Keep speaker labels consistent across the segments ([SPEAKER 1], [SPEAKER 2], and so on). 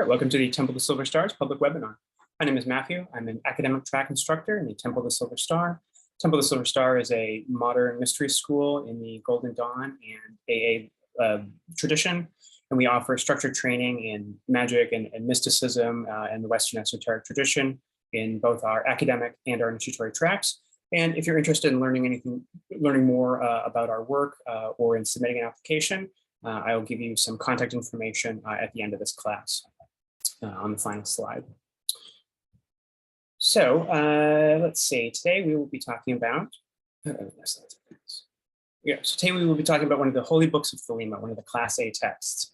[SPEAKER 1] All right, welcome to the Temple of the Silver Stars public webinar. My name is Matthew. I'm an academic track instructor in the Temple of the Silver Star. Temple of the Silver Star is a modern mystery school in the Golden Dawn and AA tradition, and we offer structured training in magic and mysticism and the Western esoteric tradition in both our academic and our initiatory tracks. And if you're interested in learning more about our work or in submitting an application, I will give you some contact information at the end of this class on the final slide. So let's see, today we will be talking about, so today we will be talking about one of the Holy Books of Thelema, one of the Class A texts,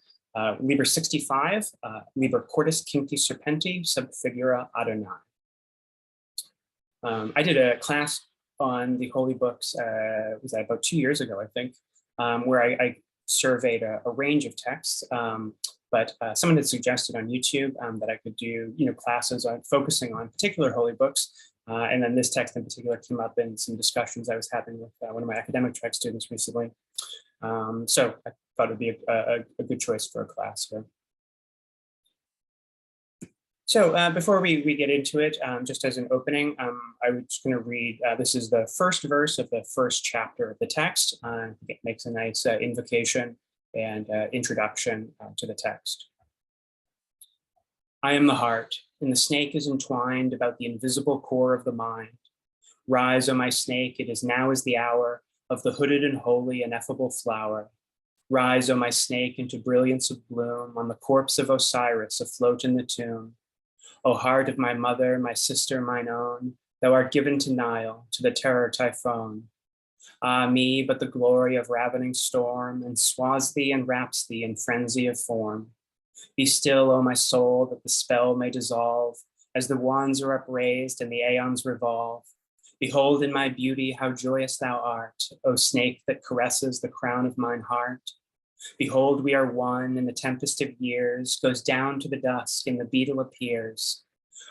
[SPEAKER 1] Liber 65, Liber Cordis Cincti Serpente, sub figura Adonai. I did a class on the Holy Books, was that about 2 years ago, I think, where I surveyed a range of texts, but someone had suggested on YouTube that I could do, classes on focusing on particular holy books, and then this text in particular came up in some discussions I was having with one of my academic track students recently. So I thought it would be a good choice for a class here. So before we get into it, just as an opening, I was just going to read, this is the first verse of the first chapter of the text. It makes a nice invocation and introduction to the text. I am the heart, and the snake is entwined about the invisible core of the mind. Rise, O my snake, it is now is the hour of the hooded and holy ineffable flower. Rise, O my snake, into brilliance of bloom on the corpse of Osiris afloat in the tomb. O heart of my mother, my sister, mine own, thou art given to Nile, to the terror typhoon. Ah me, but the glory of ravening storm enswathes thee and wraps thee in frenzy of form. Be still, O my soul, that the spell may dissolve, as the wands are upraised and the aeons revolve. Behold in my beauty how joyous thou art, O snake that caresses the crown of mine heart. Behold, we are one, and the tempest of years goes down to the dusk, and the beetle appears.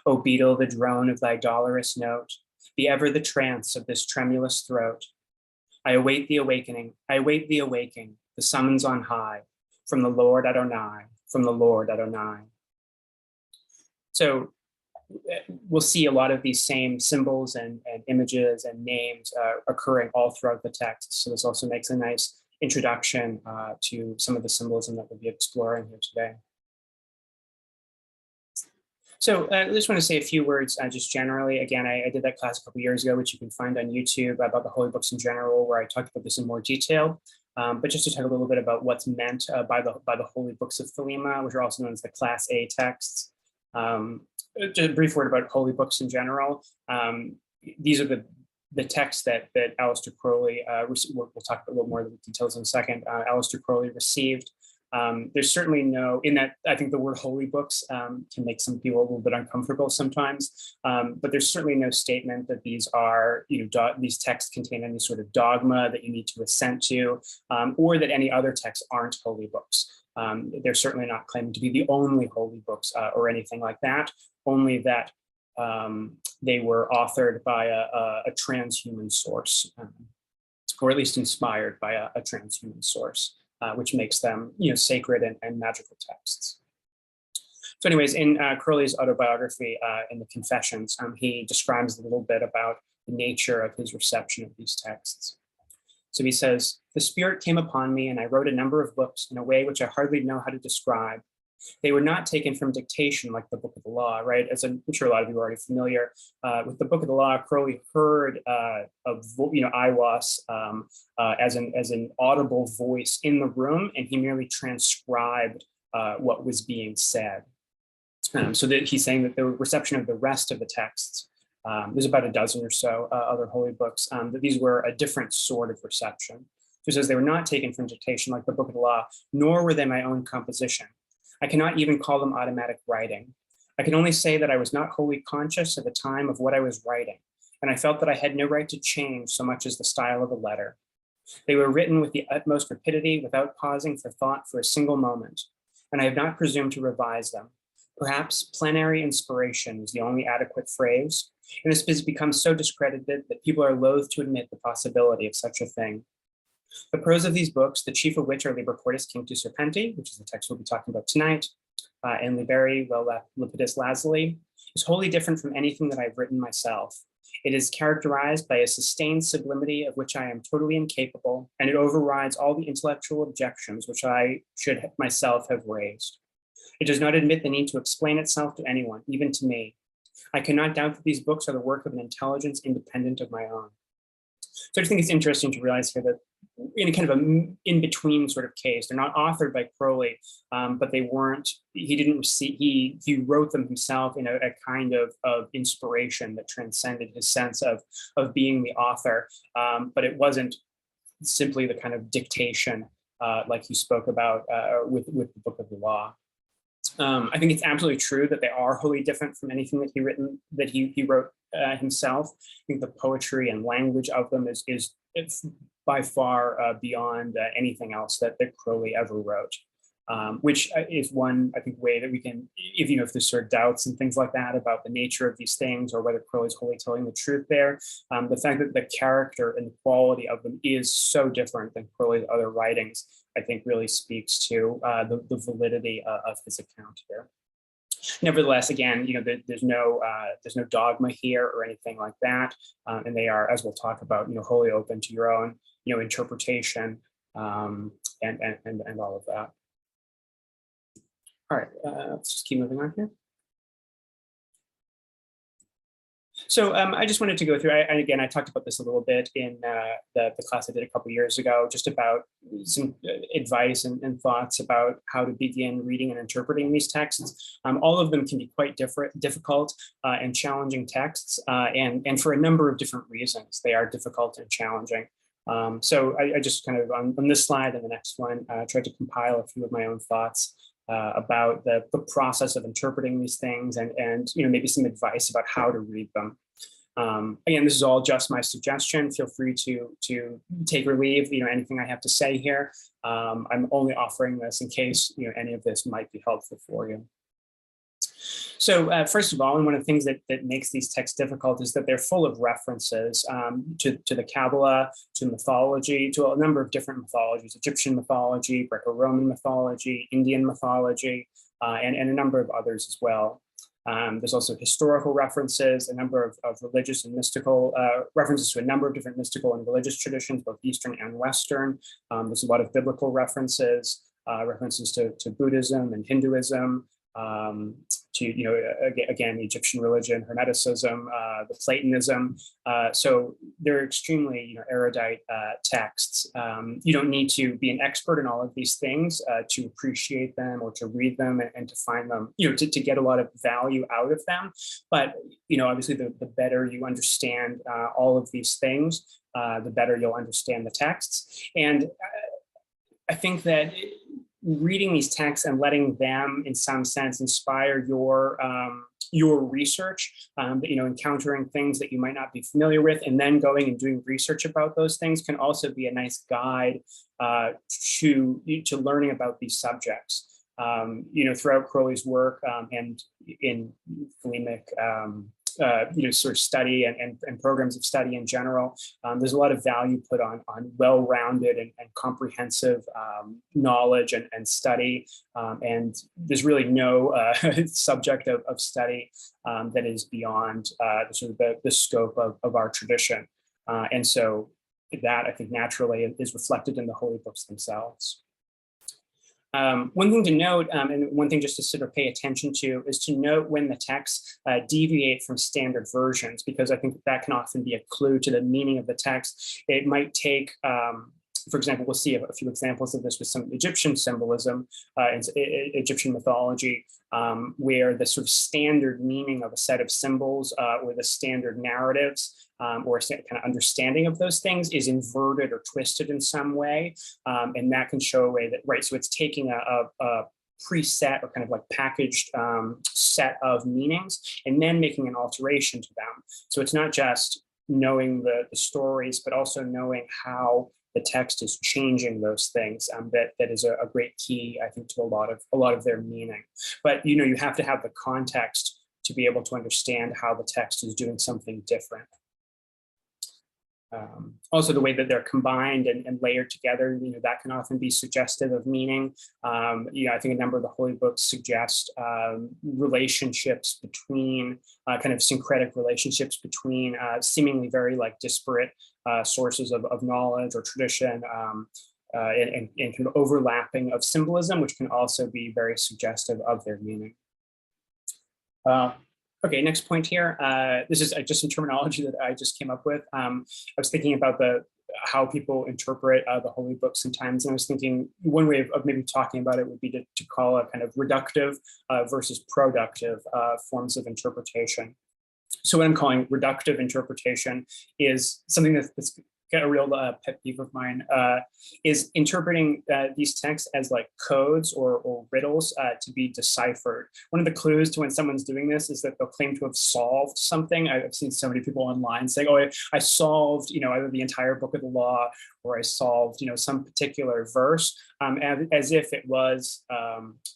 [SPEAKER 1] O beetle, the drone of thy dolorous note, be ever the trance of this tremulous throat. I await the awakening, the summons on high, from the Lord Adonai, from the Lord Adonai. So we'll see a lot of these same symbols and images and names occurring all throughout the text. So this also makes a nice introduction to some of the symbolism that we'll be exploring here today. So I just want to say a few words just generally. Again, I did that class a couple years ago, which you can find on YouTube about the holy books in general, where I talked about this in more detail. But just to talk a little bit about what's meant by the Holy Books of Thelema, which are also known as the Class A texts. Just a brief word about holy books in general. These are the texts that Aleister Crowley, we'll talk about a little more of the details in a second, Aleister Crowley received. There's certainly no, in that I think the word holy books can make some people a little bit uncomfortable sometimes, but there's certainly no statement that these are, these texts contain any sort of dogma that you need to assent to, or that any other texts aren't holy books. They're certainly not claiming to be the only holy books or anything like that, only that they were authored by a transhuman source, or at least inspired by a transhuman source. Which makes them, sacred and magical texts. So anyways, in Crowley's autobiography, in the Confessions, he describes a little bit about the nature of his reception of these texts. So he says, "The Spirit came upon me and I wrote a number of books in a way which I hardly know how to describe. They were not taken from dictation like the Book of the Law," right? As I'm sure a lot of you are already familiar with the Book of the Law. Crowley heard Aiwass as an audible voice in the room, and he merely transcribed what was being said. So that he's saying that the reception of the rest of the texts, there's about a dozen or so other holy books, that these were a different sort of reception. So he says they were not taken from dictation like the Book of the Law, nor were they my own composition. I cannot even call them automatic writing. I can only say that I was not wholly conscious at the time of what I was writing, and I felt that I had no right to change so much as the style of a letter. They were written with the utmost rapidity without pausing for thought for a single moment, and I have not presumed to revise them. Perhaps plenary inspiration is the only adequate phrase, and this has become so discredited that people are loath to admit the possibility of such a thing. The prose of these books, the chief of which are Liber Cordis Cincti Serpente, which is the text we'll be talking about tonight, and Liber LXV lazuli, is wholly different from anything that I've written myself. It is characterized by a sustained sublimity of which I am totally incapable, and it overrides all the intellectual objections which I should myself have raised. It does not admit the need to explain itself to anyone, even to me. I cannot doubt that these books are the work of an intelligence independent of my own. So I just think it's interesting to realize here that in a kind of an in-between sort of case, they're not authored by Crowley, but they weren't, he didn't receive, he wrote them himself in a kind of inspiration that transcended his sense of being the author, but it wasn't simply the kind of dictation like you spoke about with the Book of the Law. I think it's absolutely true that they are wholly different from anything that he wrote himself. I think the poetry and language of them is by far beyond anything else that Crowley ever wrote, which is one, I think, way that we can, if there's sort of doubts and things like that about the nature of these things or whether Crowley's wholly telling the truth there, the fact that the character and the quality of them is so different than Crowley's other writings, I think really speaks to the validity of his account here. Nevertheless, again, there's no dogma here or anything like that, and they are, as we'll talk about, wholly open to your own, interpretation and all of that. All right, let's just keep moving on here. So I just wanted to go through, and again, I talked about this a little bit in the class I did a couple years ago, just about some advice and thoughts about how to begin reading and interpreting these texts. All of them can be quite difficult and challenging texts, and for a number of different reasons, they are difficult and challenging. So I just kind of, on this slide and the next one, tried to compile a few of my own thoughts about the process of interpreting these things and maybe some advice about how to read them. Again, this is all just my suggestion. Feel free to take or leave anything I have to say here. I'm only offering this in case any of this might be helpful for you. So first of all, and one of the things that makes these texts difficult is that they're full of references to the Qabalah, to mythology, to a number of different mythologies: Egyptian mythology, Greco-Roman mythology, Indian mythology, and a number of others as well. There's also historical references, a number of religious and mystical references to a number of different mystical and religious traditions, both Eastern and Western. There's a lot of biblical references, references to Buddhism and Hinduism, to again, Egyptian religion, Hermeticism, the Platonism. So they're extremely erudite texts. You don't need to be an expert in all of these things to appreciate them or to read them and to find them, to get a lot of value out of them. But obviously, the better you understand all of these things, the better you'll understand the texts. And I think that reading these texts and letting them, in some sense, inspire your research, encountering things that you might not be familiar with, and then going and doing research about those things can also be a nice guide to learning about these subjects. Throughout Crowley's work and in Thelemic sort of study and programs of study in general, there's a lot of value put on well-rounded and comprehensive knowledge and study, and there's really no subject of study that is beyond the scope of our tradition, and so that, I think, naturally is reflected in the holy books themselves. One thing to note, and one thing just to sort of pay attention to, is to note when the texts deviate from standard versions, because I think that can often be a clue to the meaning of the text. It might take, for example, we'll see a few examples of this with some Egyptian symbolism, Egyptian mythology, where the sort of standard meaning of a set of symbols or the standard narratives or a kind of understanding of those things is inverted or twisted in some way. And that can show a way that, right, so it's taking a preset or kind of like packaged set of meanings and then making an alteration to them. So it's not just knowing the stories, but also knowing how the text is changing those things. That is a great key, I think, to a lot of their meaning. But you have to have the context to be able to understand how the text is doing something different. Also, the way that they're combined and layered together, that can often be suggestive of meaning. I think a number of the holy books suggest relationships between kind of syncretic relationships between seemingly very disparate sources of knowledge or tradition, and kind of overlapping of symbolism, which can also be very suggestive of their meaning. Okay, next point here. This is just some terminology that I just came up with. I was thinking about how people interpret the holy books sometimes, and I was thinking one way of maybe talking about it would be to call a kind of reductive versus productive forms of interpretation. So what I'm calling reductive interpretation is something that's a real pet peeve of mine, is interpreting these texts as codes or riddles to be deciphered. One of the clues to when someone's doing this is that they'll claim to have solved something. I've seen so many people online saying, oh, I solved, either the entire book of the law, or I solved, some particular verse, as if it was,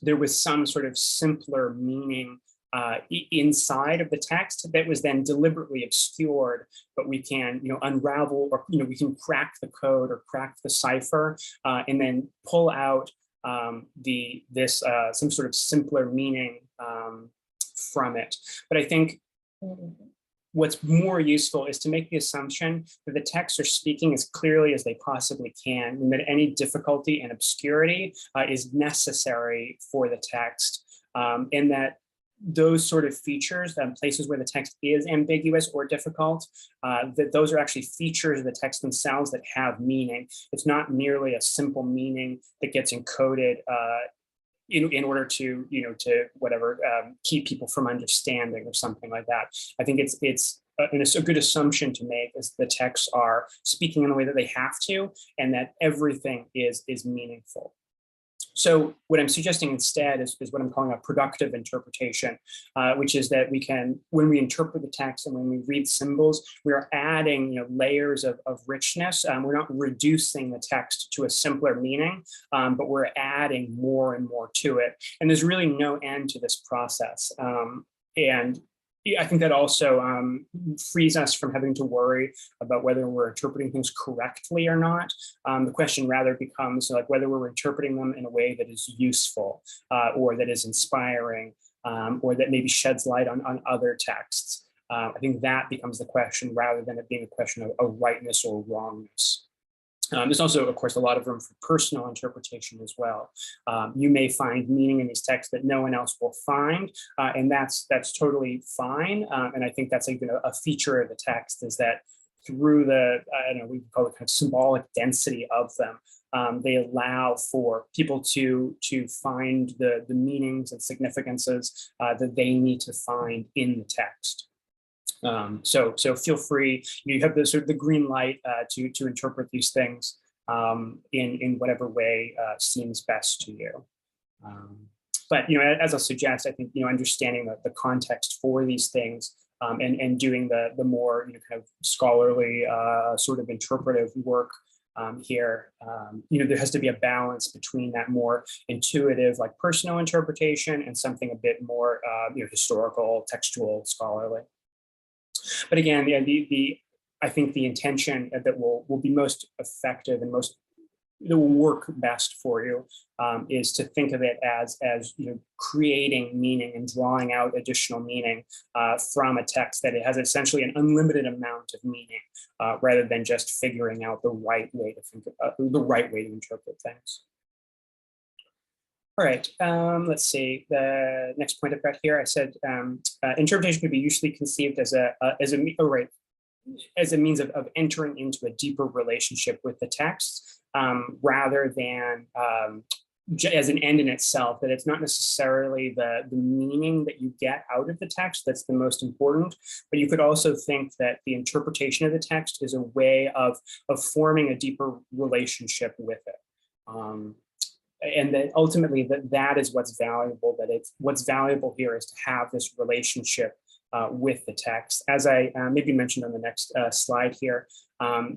[SPEAKER 1] there was some sort of simpler meaning inside of the text that was then deliberately obscured, but we can unravel, or we can crack the code or crack the cipher, and then pull out some sort of simpler meaning from it. But I think what's more useful is to make the assumption that the texts are speaking as clearly as they possibly can, and that any difficulty and obscurity is necessary for the text, and that those sort of features, places where the text is ambiguous or difficult, that those are actually features of the text themselves that have meaning. It's not merely a simple meaning that gets encoded in order to, to whatever, keep people from understanding or something like that. I think it's a good assumption to make is the texts are speaking in the way that they have to, and that everything is meaningful. So what I'm suggesting instead is what I'm calling a productive interpretation, which is that we can, when we interpret the text and when we read symbols, we're adding layers of richness. We're not reducing the text to a simpler meaning, but we're adding more and more to it. And there's really no end to this process. And I think that also frees us from having to worry about whether we're interpreting things correctly or not. The question rather becomes whether we're interpreting them in a way that is useful, or that is inspiring, or that maybe sheds light on other texts. I think that becomes the question rather than it being a question of rightness or wrongness. There's also, of course, a lot of room for personal interpretation as well. You may find meaning in these texts that no one else will find, and that's totally fine. And I think that's even a feature of the text, is that through we call it kind of symbolic density of them, they allow for people to find the meanings and significances that they need to find in the text. So feel free. You have the green light to interpret these things in whatever way seems best to you. But as I'll suggest, I think understanding the context for these things, and doing the more kind of scholarly sort of interpretive work here, there has to be a balance between that more intuitive, personal interpretation, and something a bit more historical, textual, scholarly. But again, I think the intention that will be most effective and that will work best for you is to think of it as creating meaning and drawing out additional meaning from a text that it has essentially an unlimited amount of meaning, rather than just figuring out the right way to think about the right way to interpret things. All right, let's see. The next point I've got here, I said interpretation could be usually conceived as a means of entering into a deeper relationship with the text, rather than as an end in itself. That it's not necessarily the meaning that you get out of the text that's the most important, but you could also think that the interpretation of the text is a way of forming a deeper relationship with it. And that ultimately that is what's valuable, what's valuable here is to have this relationship with the text. As I maybe mentioned on the next slide here,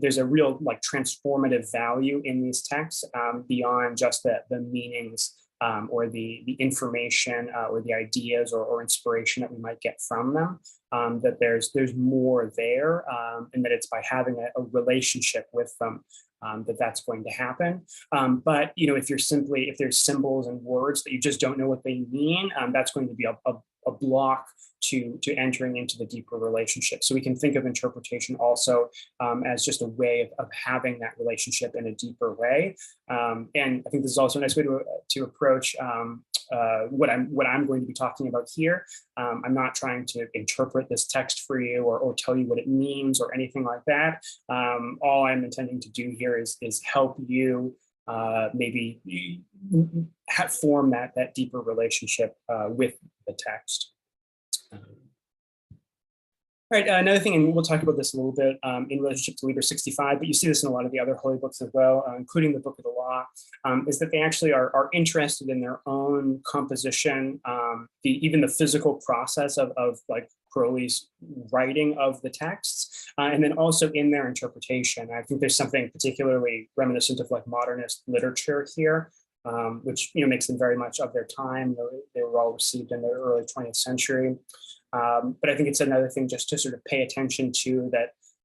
[SPEAKER 1] there's a real transformative value in these texts beyond just the meanings or the information or the ideas or inspiration that we might get from them. That there's more there, and that it's by having a relationship with them that's going to happen. But if there's symbols and words that you just don't know what they mean, that's going to be a block to entering into the deeper relationship. So we can think of interpretation also as just a way of having that relationship in a deeper way. And I think this is also a nice way to approach what I'm going to be talking about here. I'm not trying to interpret this text for you or tell you what it means or anything like that. All I'm intending to do here is help you maybe form that deeper relationship with the text. All right, another thing, and we'll talk about this a little bit in relationship to Liber 65, but you see this in a lot of the other holy books as well, including the Book of the Law, is that they actually are interested in their own composition, even the physical process of like Crowley's writing of the texts, and then also in their interpretation. I think there's something particularly reminiscent of like modernist literature here, which makes them very much of their time. They were all received in the early 20th century. But I think it's another thing just to sort of pay attention to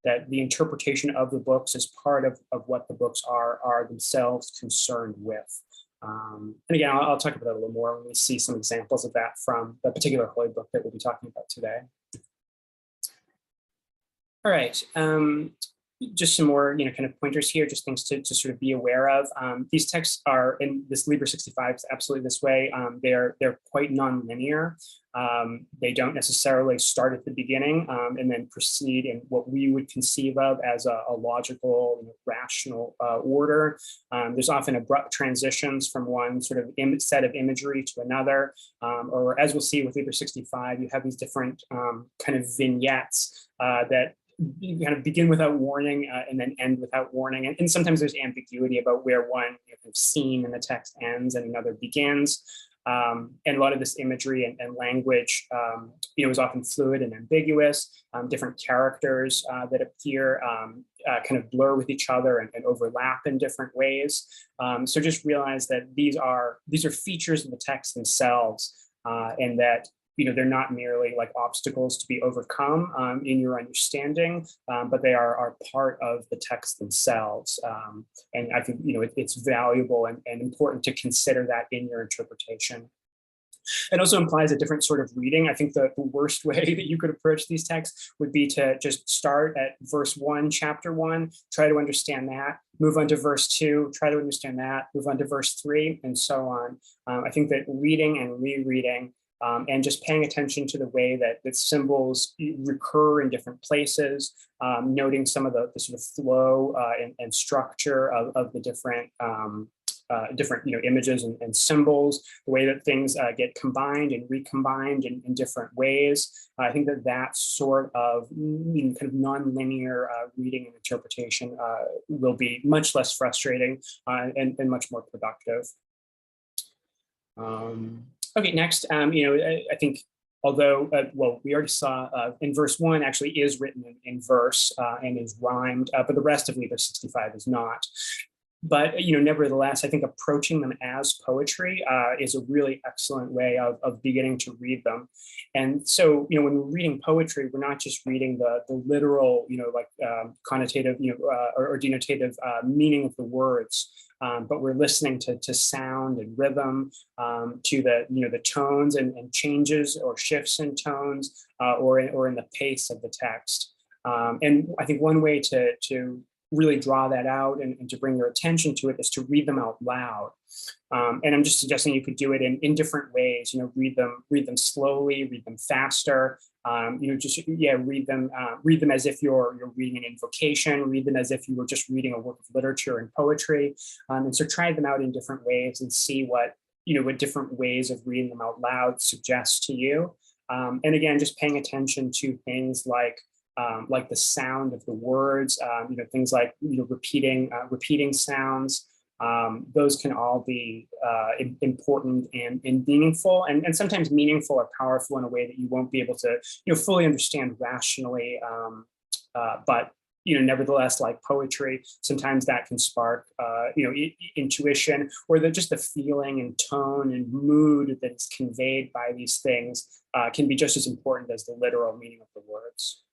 [SPEAKER 1] that the interpretation of the books is part of what the books are themselves concerned with. And again, I'll talk about that a little more when we see some examples of that from the particular holy book that we'll be talking about today. All right. Just some more, kind of pointers here, just things to sort of be aware of. These texts are, in this Liber 65 is absolutely this way. They're quite nonlinear. They don't necessarily start at the beginning and then proceed in what we would conceive of as a logical, rational order. There's often abrupt transitions from one sort of set of imagery to another, or as we'll see with Liber 65, you have these different kind of vignettes that you kind of begin without warning and then end without warning. And sometimes there's ambiguity about where one scene in the text ends and another begins. And a lot of this imagery and language, is often fluid and ambiguous. Different characters that appear kind of blur with each other and overlap in different ways. So just realize that these are features of the text themselves, and that they're not merely like obstacles to be overcome in your understanding, but they are part of the text themselves. And I think, it's valuable and important to consider that in your interpretation. It also implies a different sort of reading. I think the worst way that you could approach these texts would be to just start at verse 1, chapter 1, try to understand that, move on to verse 2, try to understand that, move on to verse 3, and so on. I think that reading and rereading and just paying attention to the way that symbols recur in different places, noting some of the sort of flow and structure of the different images and symbols, the way that things get combined and recombined in different ways. I think that sort of kind of nonlinear reading and interpretation will be much less frustrating and much more productive. Okay, next, I think, although, we already saw in verse 1 actually is written in verse and is rhymed, but the rest of Liber 65 is not. But, nevertheless, I think approaching them as poetry is a really excellent way of beginning to read them. And so, when we're reading poetry, we're not just reading the literal, connotative, or denotative meaning of the words. But we're listening to sound and rhythm, to the tones and changes or shifts in tones, or in the pace of the text. And I think one way to really draw that out and to bring your attention to it is to read them out loud. And I'm just suggesting you could do it in different ways. Read them slowly, read them faster. Read them as if you're reading an invocation, read them as if you were just reading a work of literature and poetry. And so try them out in different ways and see what different ways of reading them out loud suggest to you. And again, just paying attention to things like the sound of the words, things like repeating sounds. Those can all be important and meaningful, and sometimes meaningful or powerful in a way that you won't be able to fully understand rationally, but nevertheless, like poetry, sometimes that can spark, intuition, or just the feeling and tone and mood that is conveyed by these things can be just as important as the literal meaning of the words.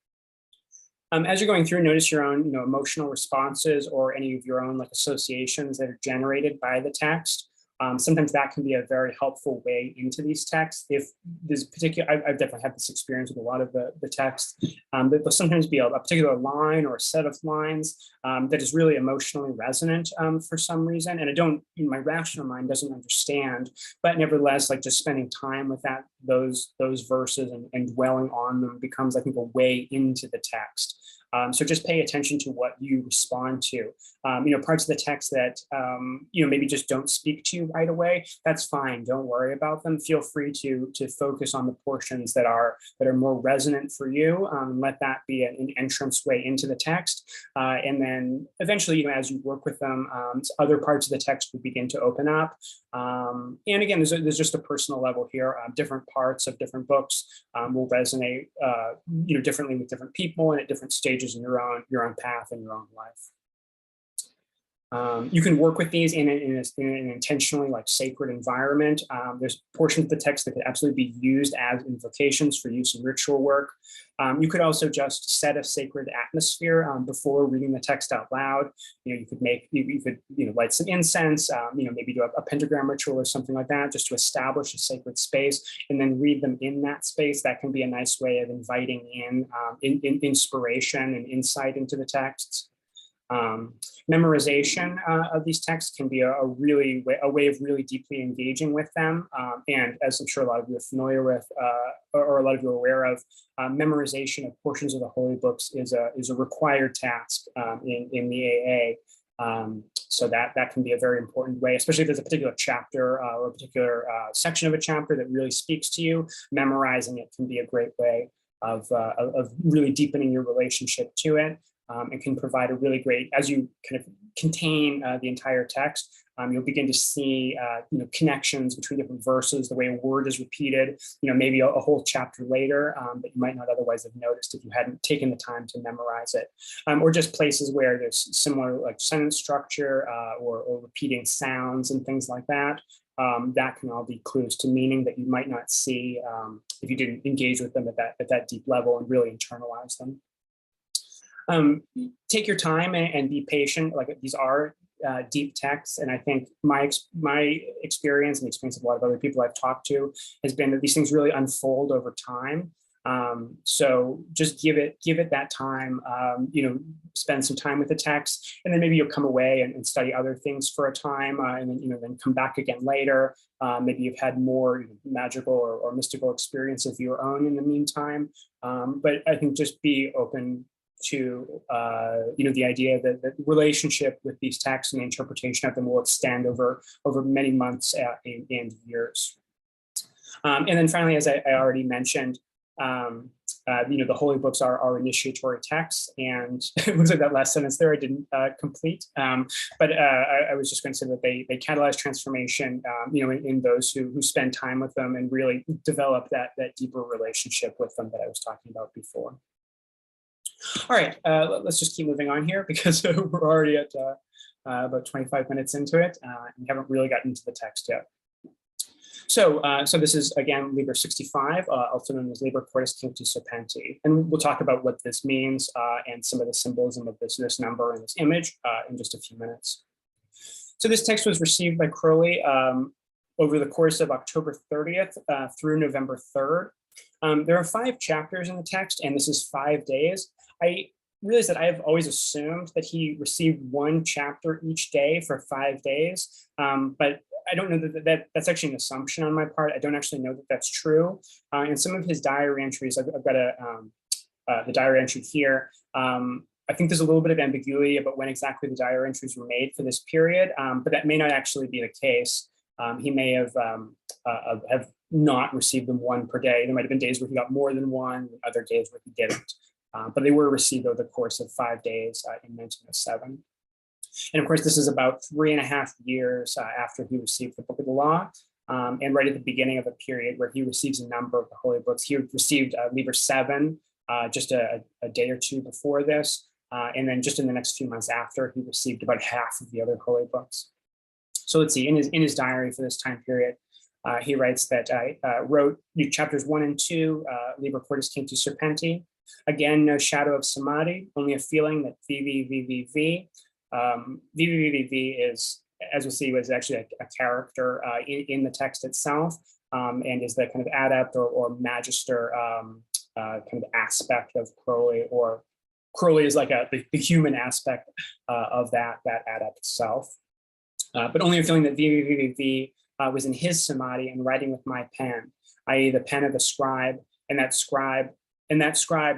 [SPEAKER 1] As you're going through, notice your own, emotional responses or any of your own like associations that are generated by the text. Sometimes that can be a very helpful way into these texts. If there's particular, I've definitely had this experience with a lot of the text, but there'll sometimes be a particular line or a set of lines that is really emotionally resonant for some reason. And I don't, my rational mind doesn't understand, but nevertheless, like just spending time with those verses and dwelling on them becomes, I think, a way into the text. So just pay attention to what you respond to. Parts of the text that, maybe just don't speak to you right away, that's fine. Don't worry about them. Feel free to focus on the portions that are more resonant for you. Let that be an entrance way into the text. And then eventually, as you work with them, other parts of the text will begin to open up. And again, there's just a personal level here. Different parts of different books will resonate, differently with different people and at different stages in your own path and your own life. You can work with these in an intentionally like sacred environment. There's portions of the text that could absolutely be used as invocations for use in ritual work. You could also just set a sacred atmosphere before reading the text out loud. You could light some incense, maybe do a pentagram ritual or something like that, just to establish a sacred space, and then read them in that space. That can be a nice way of inviting in inspiration and insight into the texts. Memorization of these texts can be a way of really deeply engaging with them. And as I'm sure a lot of you are familiar with, or a lot of you are aware of, memorization of portions of the Holy Books is a required task in the AA. So that can be a very important way, especially if there's a particular chapter or a particular section of a chapter that really speaks to you. Memorizing it can be a great way of really deepening your relationship to it. It can provide a really great, as you kind of contain the entire text, you'll begin to see connections between different verses, the way a word is repeated, maybe a whole chapter later that you might not otherwise have noticed if you hadn't taken the time to memorize it. Or just places where there's similar like sentence structure or repeating sounds and things like that. That can all be clues to meaning that you might not see if you didn't engage with them at that deep level and really internalize them. Take your time and be patient. Like these are deep texts, and I think my experience and the experience of a lot of other people I've talked to has been that these things really unfold over time. So just give it that time. Spend some time with the text, and then maybe you'll come away and study other things for a time, and then then come back again later. Maybe you've had more magical or mystical experience of your own in the meantime. But I think just be open to the idea that the relationship with these texts and the interpretation of them will extend over many months and years. And then finally, as I already mentioned, the Holy Books are initiatory texts, and it looks like that last sentence there I didn't complete, but I was just going to say that they catalyze transformation, in those who spend time with them and really develop that deeper relationship with them that I was talking about before. All right, let's just keep moving on here because we're already at about 25 minutes into it, and we haven't really gotten into the text yet. So this is, again, Liber 65, also known as Liber Cordis Cincti Serpente. And we'll talk about what this means and some of the symbolism of this number and this image in just a few minutes. So this text was received by Crowley over the course of October 30th through November 3rd. There are 5 chapters in the text, and this is 5 days. I realized that I have always assumed that he received 1 chapter each day for 5 days, but I don't know that's actually an assumption on my part. I don't actually know that that's true. In some of his diary entries, I've got the diary entry here. I think there's a little bit of ambiguity about when exactly the diary entries were made for this period, but that may not actually be the case. He may have not received them 1 per day. There might have been days where he got more than 1, and other days where he didn't. But they were received over the course of 5 days in 1907. And of course, this is about 3.5 years after he received the Book of the Law, and right at the beginning of a period where he receives a number of the Holy Books. He received Liber 7 just a day or two before this, And then just in the next few months after, he received about half of the other holy books. So let's see, in his diary for this time period, he writes that I wrote chapters 1 and 2, Liber Cordis Cincti Serpente. Again, no shadow of samadhi, only a feeling that VVVVV. VVVV is, as we'll see, was actually a character in the text itself, and is the kind of adept or magister kind of aspect of Crowley, or Crowley is like the human aspect of that adept itself. But only a feeling that VVVV was in his samadhi and writing with my pen, i.e. the pen of the scribe, and that scribe,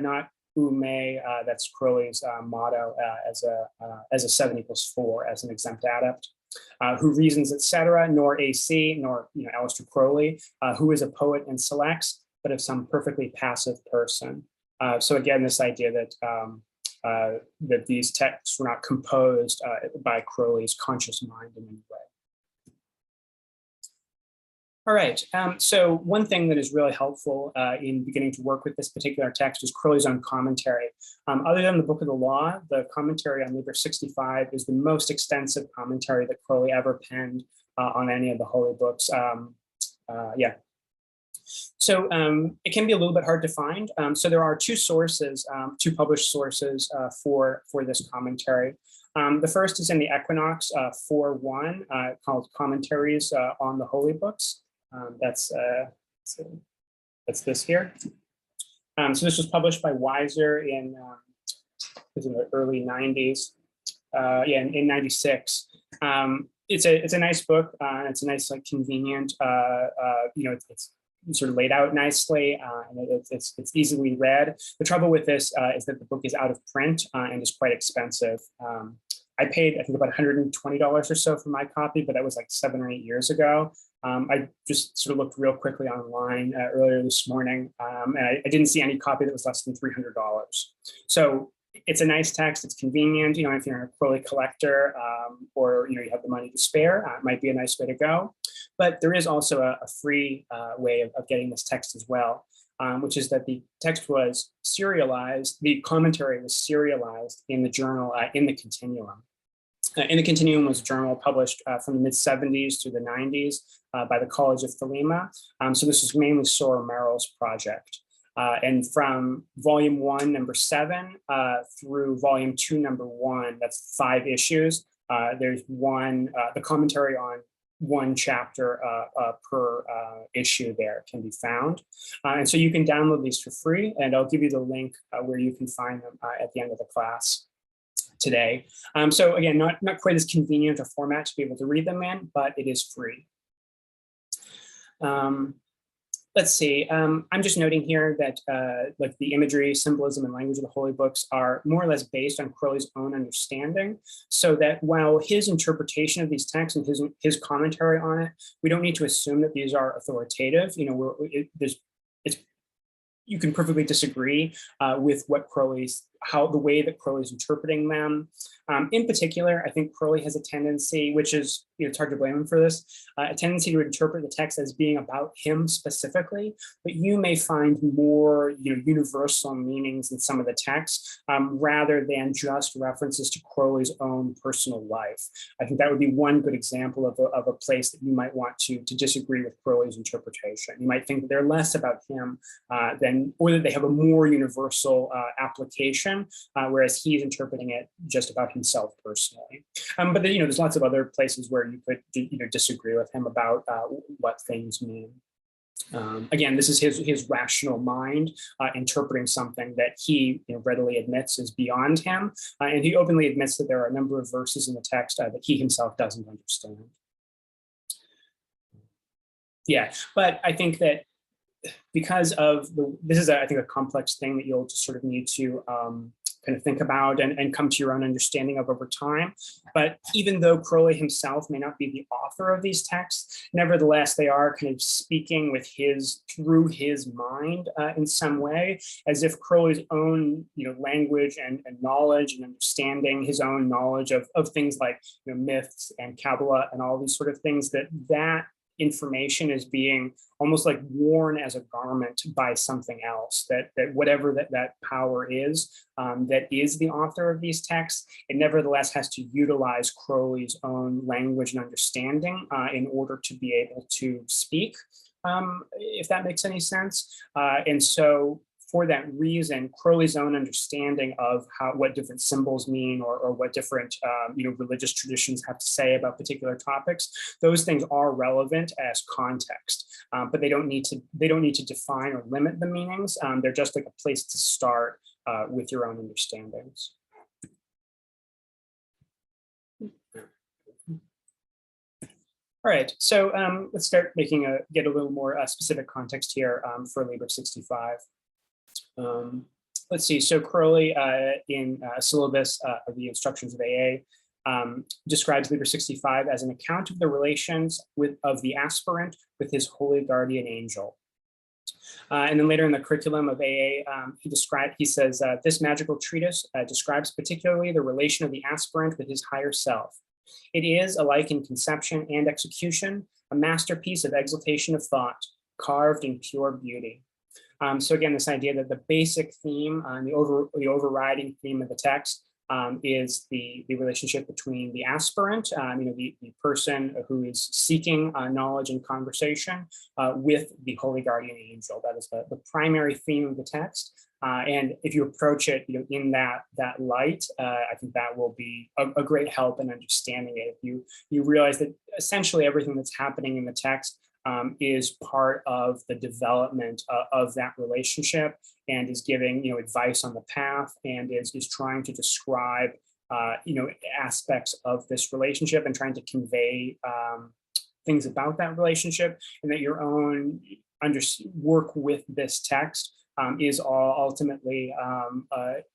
[SPEAKER 1] not ume, that's Crowley's motto as a 7 = 4, as an exempt adept, who reasons, etc., nor AC, nor Aleister Crowley, who is a poet and selects, but of some perfectly passive person. So again, this idea that that these texts were not composed by Crowley's conscious mind in any way. All right, so one thing that is really helpful in beginning to work with this particular text is Crowley's own commentary. Other than the Book of the Law, the commentary on Liber 65 is the most extensive commentary that Crowley ever penned on any of the holy books. Yeah. So it can be a little bit hard to find. So there are two sources, two published sources for this commentary. The first is in the Equinox 4.1 called Commentaries on the Holy Books. That's this here. So this was published by Weiser in the early 90s. Yeah, in 96. It's a nice book. It's a nice, like, convenient. It's sort of laid out nicely, and it's easily read. The trouble with this is that the book is out of print and is quite expensive. I paid, I think, about $120 or so for my copy, but that was like 7 or 8 years ago. I just sort of looked real quickly online earlier this morning, and I didn't see any copy that was less than $300. So it's a nice text. It's convenient. If you're a Crowley collector, or you have the money to spare, it might be a nice way to go. But there is also a free way of getting this text as well, which is that the text was serialized. The commentary was serialized in the journal in the Continuum. In the Continuum was a journal published from the mid-70s to the 90s by the College of Thelema. So this was mainly Sora Merrill's project. And from volume 1, number 7, through volume 2, number 1, that's 5 issues. There's the commentary on one chapter per issue there can be found. And so you can download these for free, and I'll give you the link where you can find them at the end of the class today. So again, not quite as convenient a format to be able to read them in, but it is free. Let's see, I'm just noting here that like the imagery, symbolism, and language of the holy books are more or less based on Crowley's own understanding, so that while his interpretation of these texts and his commentary on it, we don't need to assume that these are authoritative. You can perfectly disagree with what the way that Crowley's interpreting them. In particular, I think Crowley has a tendency, which is, it's hard to blame him for this, a tendency to interpret the text as being about him specifically, but you may find more universal meanings in some of the texts rather than just references to Crowley's own personal life. I think that would be one good example of a place that you might want to disagree with Crowley's interpretation. You might think that they're less about him or that they have a more universal application, whereas he's interpreting it just about himself personally. But then, there's lots of other places where you could disagree with him about what things mean. Again, this is his rational mind interpreting something that he readily admits is beyond him, and he openly admits that there are a number of verses in the text that he himself doesn't understand. Yeah, but I think that because of this is, I think, a complex thing that you'll just sort of need to kind of think about and come to your own understanding of over time. But even though Crowley himself may not be the author of these texts, nevertheless, they are kind of speaking through his mind in some way, as if Crowley's own language and knowledge and understanding, his own knowledge of things like myths and Qabalah and all these sort of things, that information is being almost like worn as a garment by something else, that whatever that power is, that is the author of these texts, it nevertheless has to utilize Crowley's own language and understanding in order to be able to speak, if that makes any sense. And so for that reason, Crowley's own understanding of what different symbols mean, or what different religious traditions have to say about particular topics, those things are relevant as context, but they don't need to define or limit the meanings. They're just like a place to start with your own understandings. All right, so let's start get a little more specific context here for Liber 65. Let's see, so Crowley in Syllabus of the Instructions of AA describes Liber 65 as an account of the relations of the aspirant with his holy guardian angel. And then later in the curriculum of AA, he says, this magical treatise describes particularly the relation of the aspirant with his higher self. It is, alike in conception and execution, a masterpiece of exaltation of thought, carved in pure beauty. So again, this idea that the basic theme, the overriding theme of the text is the relationship between the aspirant, the person who is seeking knowledge and conversation with the holy guardian angel. That is the primary theme of the text. And if you approach it in that light, I think that will be a great help in understanding it. If you realize that essentially everything that's happening in the text is part of the development of that relationship, and is giving advice on the path, and is trying to describe aspects of this relationship, and trying to convey things about that relationship, and that your own work with this text is all ultimately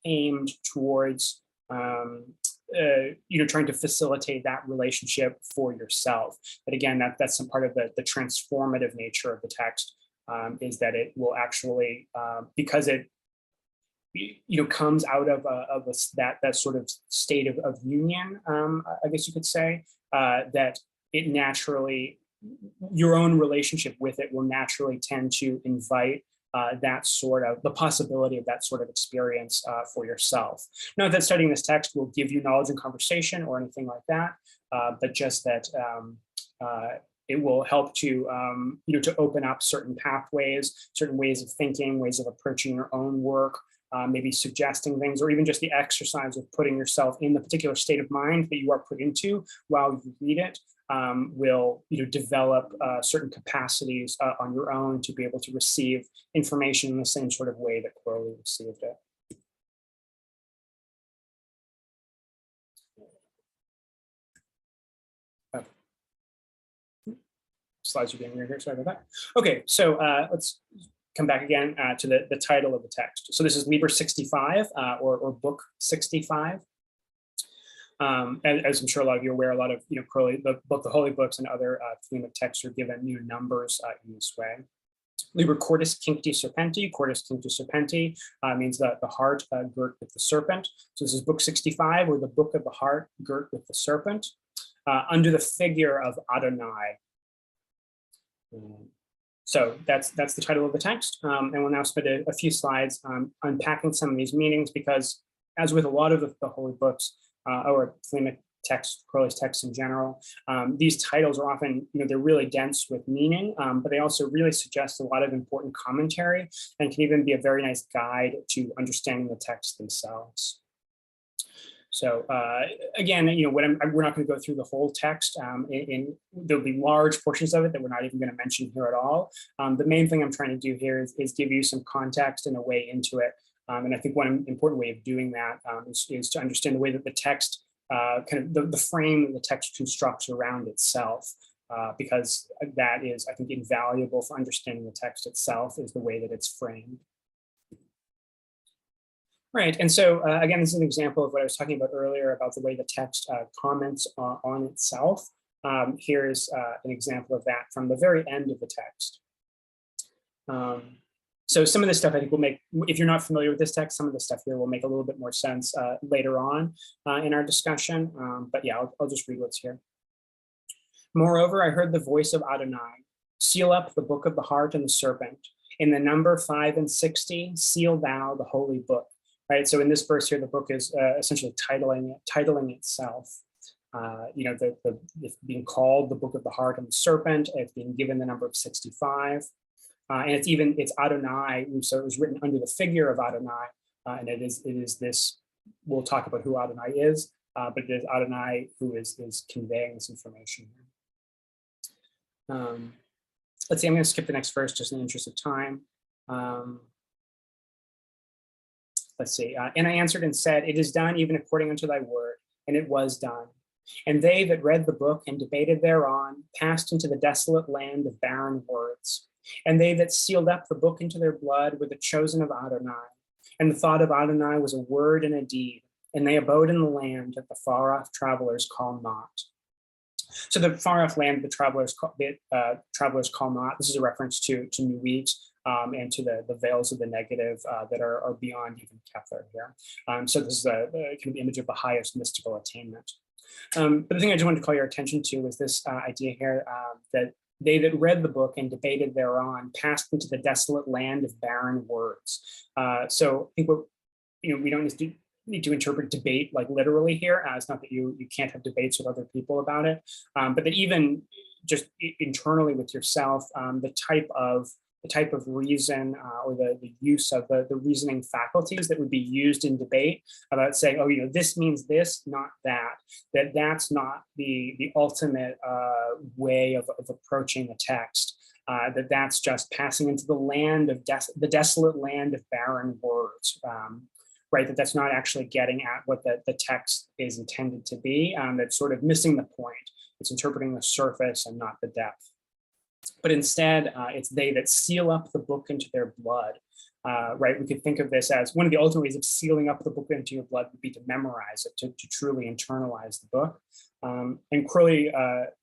[SPEAKER 1] aimed towards trying to facilitate that relationship for yourself. But again, that's some part of the transformative nature of the text, is that it will actually, because it comes out of that sort of state of union, I guess you could say, that it naturally, your own relationship with it will naturally tend to invite the possibility of that sort of experience for yourself. Not that studying this text will give you knowledge and conversation or anything like that, but just that it will help to to open up certain pathways, certain ways of thinking, ways of approaching your own work, maybe suggesting things, or even just the exercise of putting yourself in the particular state of mind that you are put into while you read it. Will develop certain capacities on your own to be able to receive information in the same sort of way that Crowley received it. Slides are being weird here, sorry about that. Okay, so let's come back again to the title of the text. So this is Liber 65 or Book 65. As I'm sure a lot of you are aware, a lot of Crowley, both the Holy Books and other Thelemic texts are given numbers in this way. Liber Cordis Cincti Serpente. Cordis Cincti Serpente means the heart girt with the serpent. So this is Book 65, or the Book of the Heart Girt with the Serpent, under the figure of Adonai. So that's the title of the text, and we'll now spend a few slides unpacking some of these meanings, because as with a lot of the Holy Books, or Thelemic texts, Crowley's texts in general, these titles are often, they're really dense with meaning, but they also really suggest a lot of important commentary, and can even be a very nice guide to understanding the texts themselves. So again, we're not going to go through the whole text. There'll be large portions of it that we're not even going to mention here at all. The main thing I'm trying to do here is give you some context and a way into it. And I think one important way of doing that is to understand the way that the text, kind of the frame that the text constructs around itself, because that is, I think, invaluable for understanding the text itself, is the way that it's framed. Right, and so again, this is an example of what I was talking about earlier about the way the text comments on itself. Here's an example of that from the very end of the text. So some of this stuff I think will make, if you're not familiar with this text, some of the stuff here will make a little bit more sense later on in our discussion. But yeah, I'll just read what's here. Moreover, I heard the voice of Adonai, seal up the book of the heart and the serpent. In the number 5 and 60, seal thou the holy book. Right. So in this verse here, the book is essentially titling itself. The being called the book of the heart and the serpent. It's being given the number of 65, and it's Adonai. So it was written under the figure of Adonai, and it is this. We'll talk about who Adonai is, but it is Adonai who is conveying this information. Let's see. I'm going to skip the next verse just in the interest of time. Let's see. And I answered and said, "It is done even according unto thy word," and it was done. And they that read the book and debated thereon passed into the desolate land of barren words. And they that sealed up the book into their blood were the chosen of Adonai. And the thought of Adonai was a word and a deed. And they abode in the land that the far-off travelers call not. So the far-off land the travelers call not. This is a reference to Nuit and to the veils of the negative that are beyond even Kether here. So this is a kind of image of the highest mystical attainment. But the thing I just wanted to call your attention to is this idea here that they that read the book and debated thereon passed into the desolate land of barren words. So I think we don't need to interpret debate like literally here. It's not that you can't have debates with other people about it, but that even just internally with yourself, the type of reason or the use of the reasoning faculties that would be used in debate about saying, oh, this means this, not that, that's not the ultimate way of approaching a text, that's just passing into the land of the desolate land of barren words, right? That's not actually getting at what the text is intended to be. That's sort of missing the point. It's interpreting the surface and not the depth. But instead, it's they that seal up the book into their blood, right? We could think of this as one of the ultimate ways of sealing up the book into your blood would be to memorize it, to truly internalize the book. And Crowley,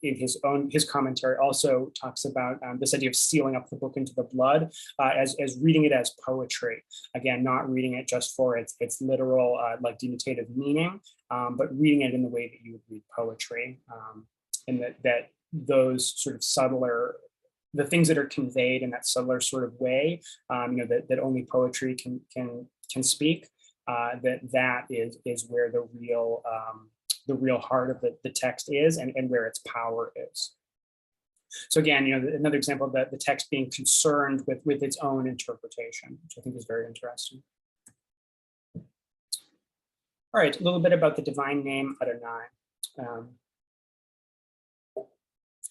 [SPEAKER 1] in his commentary, also talks about this idea of sealing up the book into the blood as reading it as poetry. Again, not reading it just for its literal, like denotative meaning, but reading it in the way that you would read poetry, and that those sort of subtler, the things that are conveyed in that subtler sort of way, that only poetry can speak. That is where the real heart of the text is, and where its power is. So again, another example of the text being concerned with its own interpretation, which I think is very interesting. All right, a little bit about the divine name Adonai.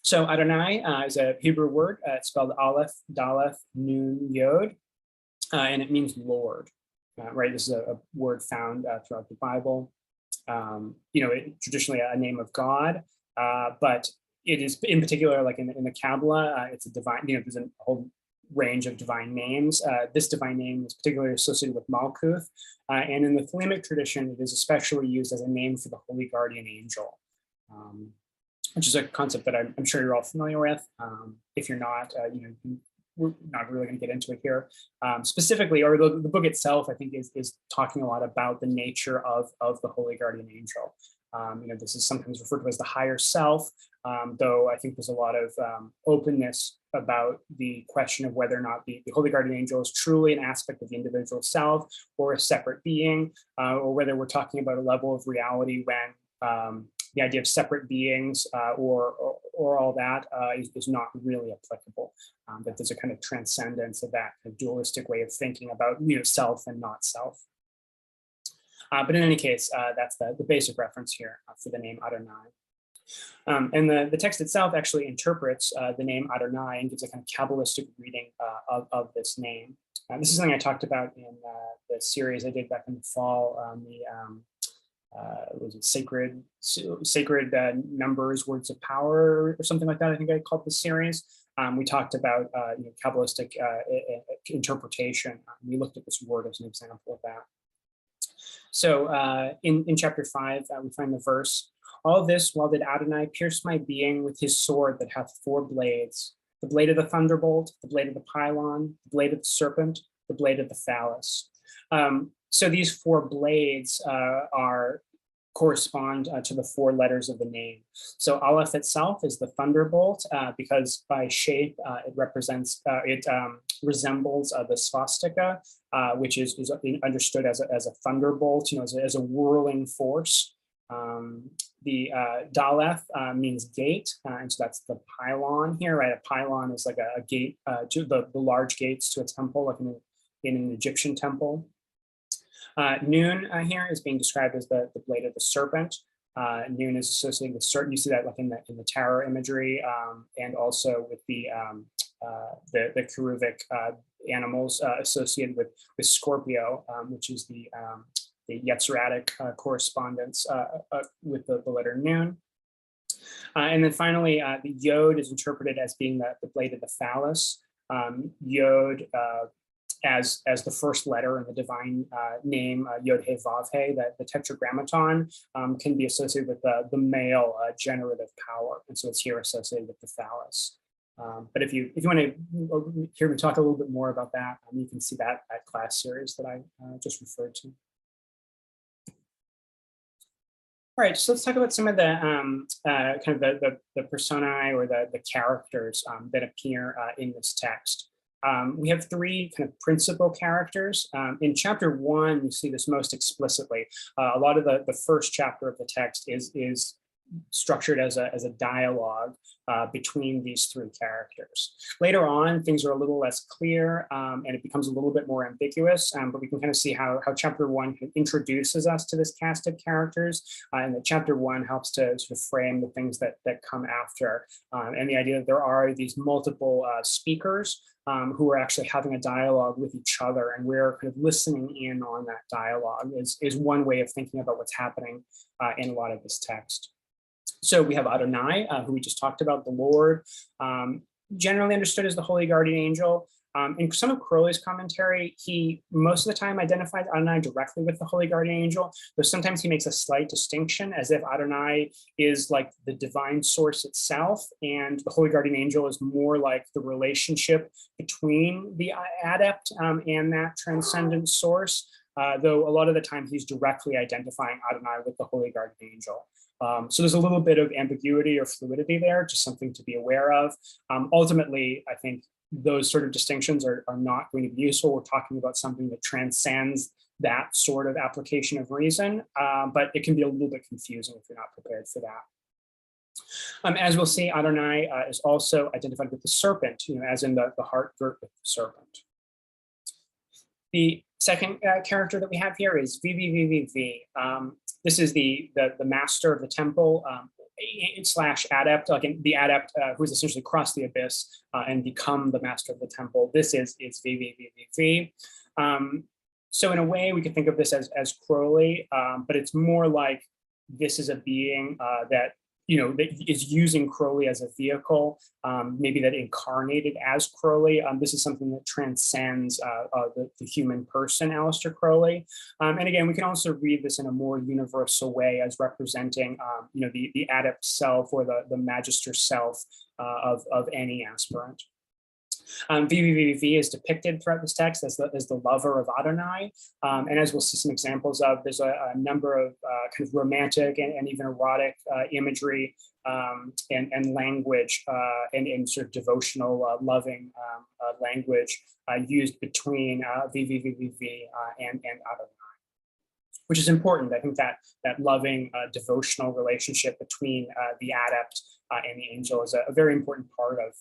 [SPEAKER 1] So Adonai is a Hebrew word. It's spelled Aleph, Daleth, Nun, Yod, and it means Lord. Right, this is a word found throughout the Bible. Traditionally a name of God, but it is in particular, like in the Qabalah, it's a divine. There's a whole range of divine names. This divine name is particularly associated with Malkuth, and in the Thelemic tradition, it is especially used as a name for the holy guardian angel. Which is a concept that I'm sure you're all familiar with. If you're not, we're not really going to get into it here. Specifically, or the book itself, I think, is talking a lot about the nature of the holy guardian angel. This is sometimes referred to as the higher self, though I think there's a lot of openness about the question of whether or not the holy guardian angel is truly an aspect of the individual self or a separate being, or whether we're talking about a level of reality when the idea of separate beings or all that is not really applicable. That there's a kind of transcendence of that kind of dualistic way of thinking about self and not self. But in any case, that's the basic reference here for the name Adonai. And the text itself actually interprets the name Adonai and gives a kind of Kabbalistic reading of this name. This is something I talked about in the series I did back in the fall on the was it sacred numbers, words of power, or something like that. I think I called the series. We talked about Kabbalistic interpretation. We looked at this word as an example of that. So in chapter 5, we find the verse, all this while did Adonai pierce my being with his sword that hath 4 blades, the blade of the thunderbolt, the blade of the pylon, the blade of the serpent, the blade of the phallus. So these 4 blades are correspond to the 4 letters of the name. So Aleph itself is the thunderbolt because by shape it represents, resembles the swastika, which is understood as a thunderbolt, as a whirling force. The Daleth means gate, and so that's the pylon here, right? A pylon is like a gate to the large gates to a temple, like in an Egyptian temple. Nun here is being described as the blade of the serpent. Nun is associated with certain. You see that like in the tarot imagery, and also with the cherubic animals associated with Scorpio, which is the Yetziratic correspondence with the letter Nun. And then finally, the Yod is interpreted as being the blade of the phallus. Yod as the first letter in the divine name, Yod He Vav He, that the tetragrammaton can be associated with the male generative power. And so it's here associated with the phallus. But if you want to hear me talk a little bit more about that, you can see that class series that I just referred to. All right, so let's talk about some of the kind of the personae or the characters that appear in this text. We have 3 kind of principal characters. In chapter 1, you see this most explicitly. A lot of the first chapter of the text is structured as a dialogue between these 3 characters. Later on, things are a little less clear and it becomes a little bit more ambiguous, but we can kind of see how chapter 1 introduces us to this cast of characters, and that chapter 1 helps to sort of frame the things that come after, and the idea that there are these multiple speakers who are actually having a dialogue with each other, and we're kind of listening in on that dialogue is one way of thinking about what's happening in a lot of this text. So we have Adonai, who we just talked about, the Lord, generally understood as the holy guardian angel. In some of Crowley's commentary, he most of the time identifies Adonai directly with the holy guardian angel, though sometimes he makes a slight distinction as if Adonai is like the divine source itself, and the holy guardian angel is more like the relationship between the adept and that transcendent source, though a lot of the time he's directly identifying Adonai with the holy guardian angel. So there's a little bit of ambiguity or fluidity there, just something to be aware of. Ultimately, I think those sort of distinctions are not going to be useful. We're talking about something that transcends that sort of application of reason, but it can be a little bit confusing if you're not prepared for that. As we'll see, Adonai is also identified with the serpent, as in the heart girt with the serpent. The second character that we have here is VVVVV. This is the master of the temple / adept, like the adept who's essentially crossed the abyss and become the master of the temple. This is VVVVV. So in a way, we could think of this as Crowley, but it's more like this is a being that that is using Crowley as a vehicle, maybe that incarnated as Crowley. This is something that transcends the human person, Aleister Crowley. And again, we can also read this in a more universal way as representing, the adept self or the magister self of any aspirant. VVVV is depicted throughout this text as the lover of Adonai, and as we'll see some examples of, there's a number of kind of romantic and even erotic imagery and language and sort of devotional, loving language used between VVVV and Adonai, which is important. I think that loving devotional relationship between the adept and the angel is a very important part of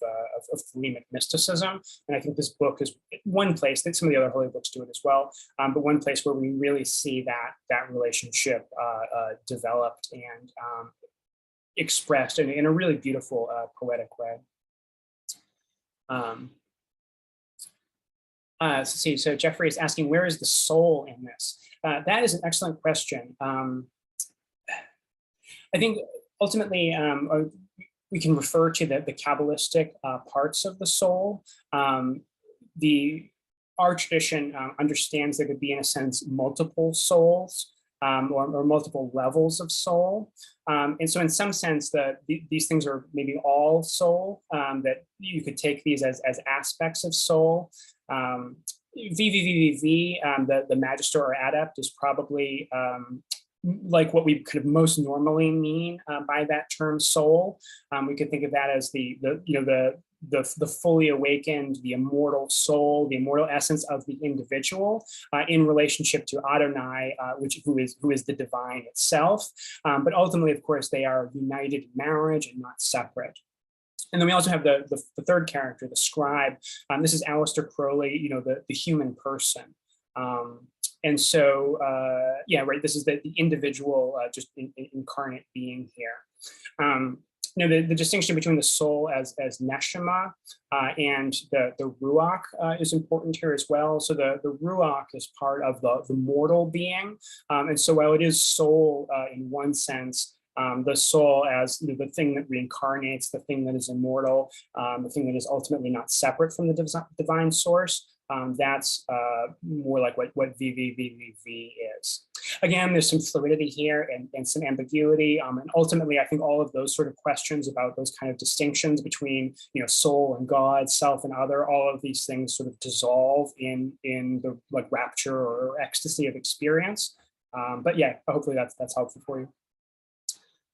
[SPEAKER 1] Thelemic mysticism. And I think this book is one place, I think some of the other holy books do it as well, but one place where we really see that relationship developed and expressed in a really beautiful poetic way. Let's see, so Jeffrey is asking, where is the soul in this? That is an excellent question. I think ultimately, we can refer to the Kabbalistic parts of the soul. Our tradition understands there could be, in a sense, multiple souls or multiple levels of soul. And so in some sense, these things are maybe all soul, that you could take these as aspects of soul. VVVV, the magister or adept, is probably like what we kind of most normally mean by that term soul. We could think of that as the fully awakened, the immortal soul, the immortal essence of the individual in relationship to Adonai, who is the divine itself. But ultimately, of course, they are united in marriage and not separate. And then we also have the third character, the scribe. This is Aleister Crowley, the human person. And so, yeah, right, this is the individual, just incarnate being here. The distinction between the soul as neshama and the ruach is important here as well. So the ruach is part of the mortal being. And so while it is soul in one sense, the soul as the thing that reincarnates, the thing that is immortal, the thing that is ultimately not separate from the divine source, that's more like what VVVVV is. Again, there's some fluidity here and some ambiguity. And ultimately, I think all of those sort of questions about those kind of distinctions between soul and God, self and other, all of these things sort of dissolve in the rapture or ecstasy of experience. But yeah, hopefully that's helpful for you.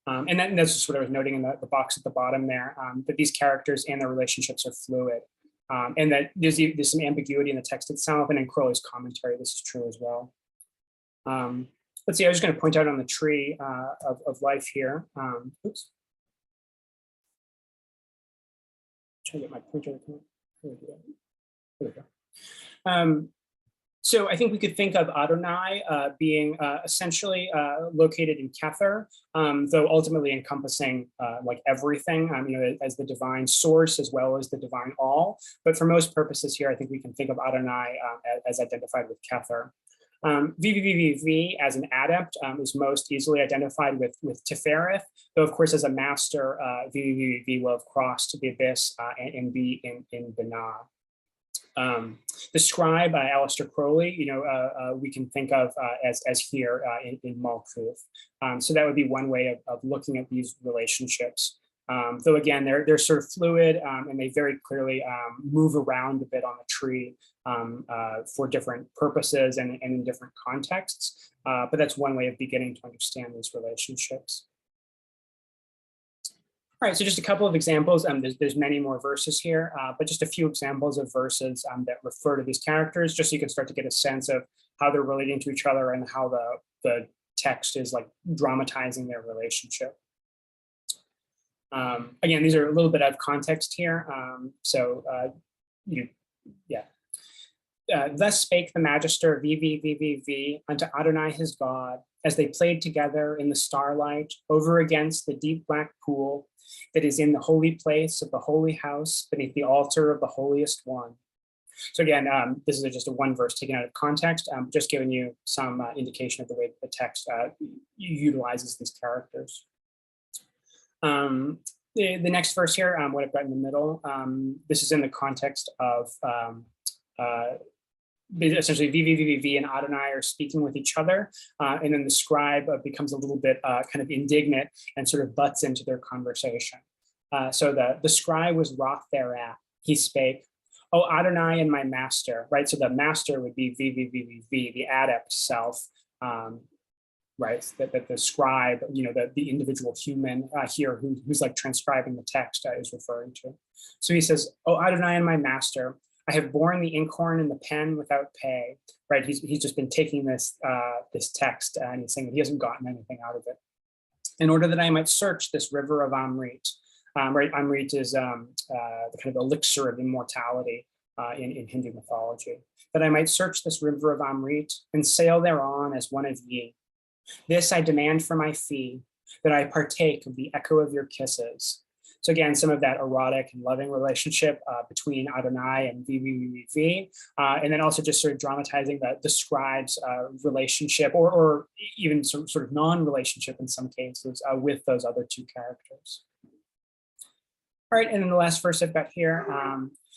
[SPEAKER 1] And that's just what I was noting in the box at the bottom there, that these characters and their relationships are fluid. And that there's some ambiguity in the text itself, and in Crowley's commentary, this is true as well. Let's see, I was just going to point out on the tree of life here. Oops. Try to get my pointer. There we go. So I think we could think of Adonai being essentially located in Kether, though ultimately encompassing everything, as the divine source as well as the divine all. But for most purposes here, I think we can think of Adonai as identified with Kether. VVVV as an adept is most easily identified with Tefereth, though of course as a master, VVVV will have crossed the abyss and be in Binah. The scribe, Aleister Crowley, we can think of as here in Malkuth. So that would be one way of looking at these relationships. Though again, they're sort of fluid and they very clearly move around a bit on the tree for different purposes and in different contexts. But that's one way of beginning to understand these relationships. All right, so just a couple of examples. There's many more verses here, but just a few examples of verses that refer to these characters, just so you can start to get a sense of how they're relating to each other and how the text is dramatizing their relationship. Again, these are a little bit out of context here. Thus spake the Magister VVVVV unto Adonai his God, as they played together in the starlight over against the deep black pool that is in the holy place of the holy house beneath the altar of the holiest one. So again, this is just a one verse taken out of context, just giving you some indication of the way that the text utilizes these characters. The next verse here, what I've got in the middle, this is in the context of essentially VVVV and Adonai are speaking with each other, and then the scribe becomes a little bit kind of indignant and sort of butts into their conversation. So the scribe was wroth thereat. He spake, "O Adonai and my master," right? So the master would be VVVV, the adept self, right? That the scribe, the individual human here who's transcribing the text is referring to. So he says, "O Adonai and my master, I have borne the inkhorn and the pen without pay," right? He's just been taking this text and he's saying that he hasn't gotten anything out of it, in order that I might search this river of Amrit. Right, Amrit is the kind of elixir of immortality in Hindu mythology. That I might search this river of Amrit and sail thereon as one of ye. This I demand for my fee, that I partake of the echo of your kisses. So again, some of that erotic and loving relationship between Adonai and VVVV, and then also just sort of dramatizing the scribe's relationship, or even sort of non-relationship in some cases with those other two characters. All right, and then the last verse I've got here,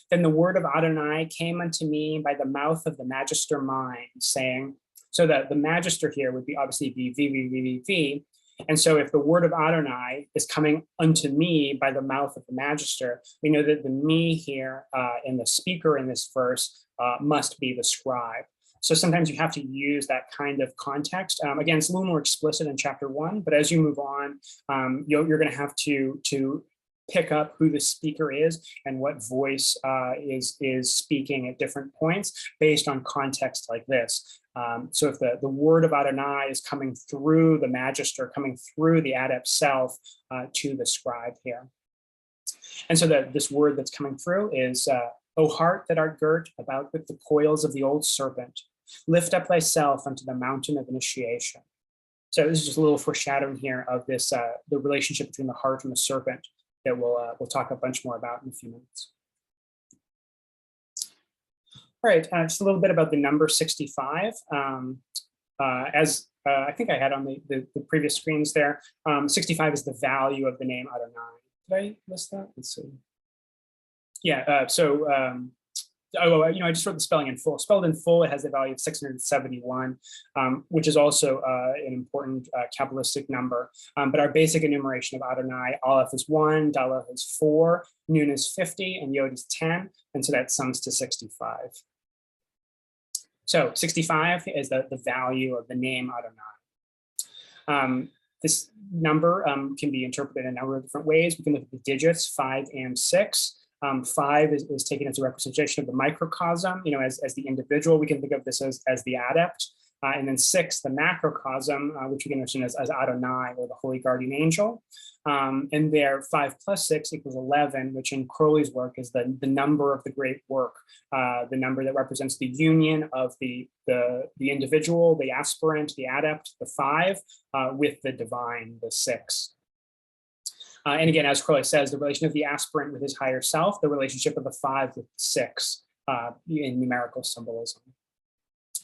[SPEAKER 1] then the word of Adonai came unto me by the mouth of the magister mine, saying, so that the magister here would be obviously be VVVV. And so if the word of Adonai is coming unto me by the mouth of the magister, we know that the me here and the speaker in this verse must be the scribe. So sometimes you have to use that kind of context. Again, it's a little more explicit in chapter 1, but as you move on, you're going to have to pick up who the speaker is and what voice is speaking at different points based on context like this. So if the word of Adonai is coming through the magister, coming through the adept self to the scribe here. And so this word that's coming through is, O heart that art girt about with the coils of the old serpent, lift up thyself unto the mountain of initiation. So this is just a little foreshadowing here of this, the relationship between the heart and the serpent that we'll talk a bunch more about in a few minutes. All right, just a little bit about the number 65. As I think I had on the previous screens there, 65 is the value of the name Adonai. Did I list that? Let's see. Yeah, I just wrote the spelling in full. Spelled in full, it has the value of 671, which is also an important Kabbalistic number. But our basic enumeration of Adonai, Aleph is 1, Dalet is 4, Nun is 50, and Yod is 10, and so that sums to 65. So 65 is the value of the name Adonai. This number can be interpreted in a number of different ways. We can look at the digits 5 and 6. 5 is taken as a representation of the microcosm, as the individual. We can think of this as the adept. And then 6, the macrocosm, which we can understand as Adonai, or the holy guardian angel. And there, 5 plus 6 equals 11, which in Crowley's work is the number of the great work, the number that represents the union of the individual, the aspirant, the adept, the 5, with the divine, the 6. And again, as Crowley says, the relation of the aspirant with his higher self, the relationship of the 5 with 6 in numerical symbolism.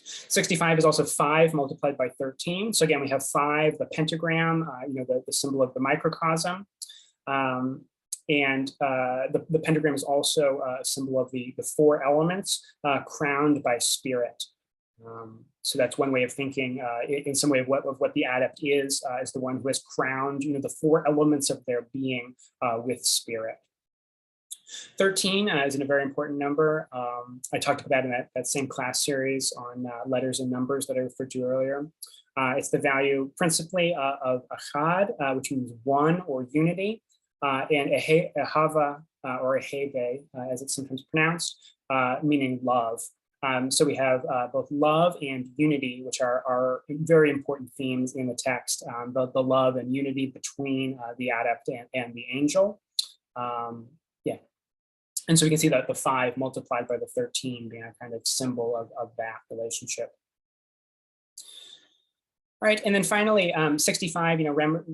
[SPEAKER 1] 65 is also 5 multiplied by 13. So again, we have 5, the pentagram, the symbol of the microcosm. And the pentagram is also a symbol of the 4 elements crowned by spirit. So that's one way of thinking in some way of what the adept is the one who has crowned the 4 elements of their being with spirit. 13 is a very important number. I talked about that in that same class series on letters and numbers that I referred to earlier. It's the value principally of achad, which means one or unity, and ahava or ahebe, as it's sometimes pronounced, meaning love. So we have both love and unity, which are very important themes in the text, the love and unity between the adept and the angel. And so we can see that the 5 multiplied by the 13 being a kind of symbol of that relationship. All right, and then finally, 65,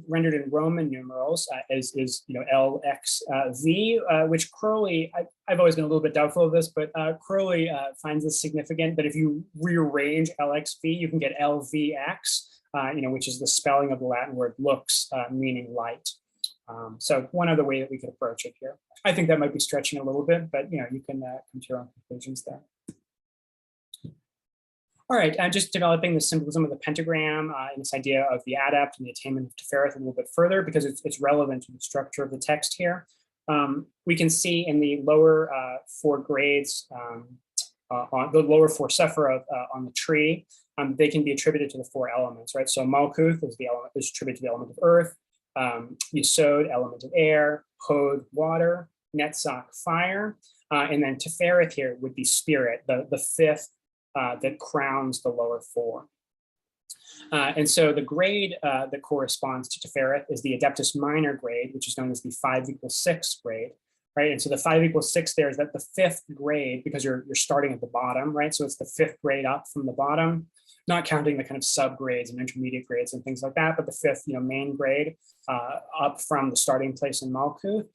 [SPEAKER 1] rendered in Roman numerals is LXV, which Crowley, I've always been a little bit doubtful of this, but Crowley finds this significant, that if you rearrange LXV, you can get LVX, which is the spelling of the Latin word lux, meaning light. So one other way that we could approach it here. I think that might be stretching a little bit, but you can come to your own conclusions there. All right, just developing the symbolism of the pentagram and this idea of the adept and the attainment of Tefereth a little bit further, because it's relevant to the structure of the text here. We can see in the lower 4 grades, on the lower 4 sephira on the tree, they can be attributed to the 4 elements, right? So Malkuth is attributed to the element of earth, Yesod, element of air, Hod, water, Netzach, fire, and then Tefereth here would be spirit, the 5th that crowns the lower 4. And so the grade that corresponds to Tefereth is the Adeptus Minor grade, which is known as the 5 equals 6 grade, right? And so the 5 equals 6 there is that the 5th grade, because you're starting at the bottom, right? So it's the 5th grade up from the bottom, not counting the kind of subgrades and intermediate grades and things like that, but the 5th, main grade up from the starting place in Malkuth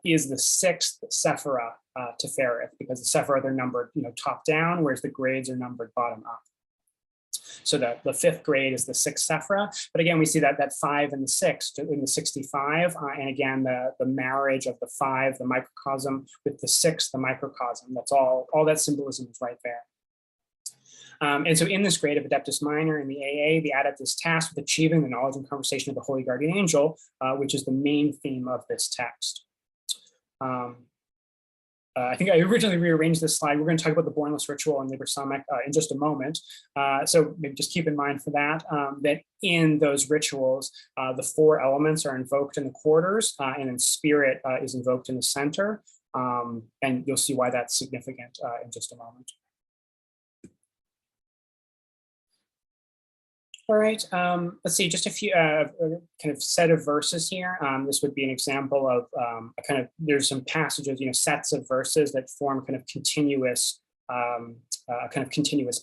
[SPEAKER 1] is the 6th sephira Tefereth, because the sephira, they're numbered, top down, whereas the grades are numbered bottom up. So the 5th grade is the 6th sephira, but again, we see that 5 and the 6 in the 65, and again, the marriage of the 5, the microcosm, with the 6, the microcosm. That's all that symbolism is right there. And so in this grade of Adeptus Minor in the AA, the adept is tasked with achieving the knowledge and conversation of the Holy Guardian Angel, which is the main theme of this text. I think I originally rearranged this slide. We're going to talk about the Bornless ritual and Liber in just a moment. So maybe just keep in mind for that, that in those rituals, the 4 elements are invoked in the quarters, and then spirit is invoked in the center. And you'll see why that's significant in just a moment. All right, let's see, just a few kind of set of verses here. This would be an example of a kind of, there's some passages, sets of verses that form kind of continuous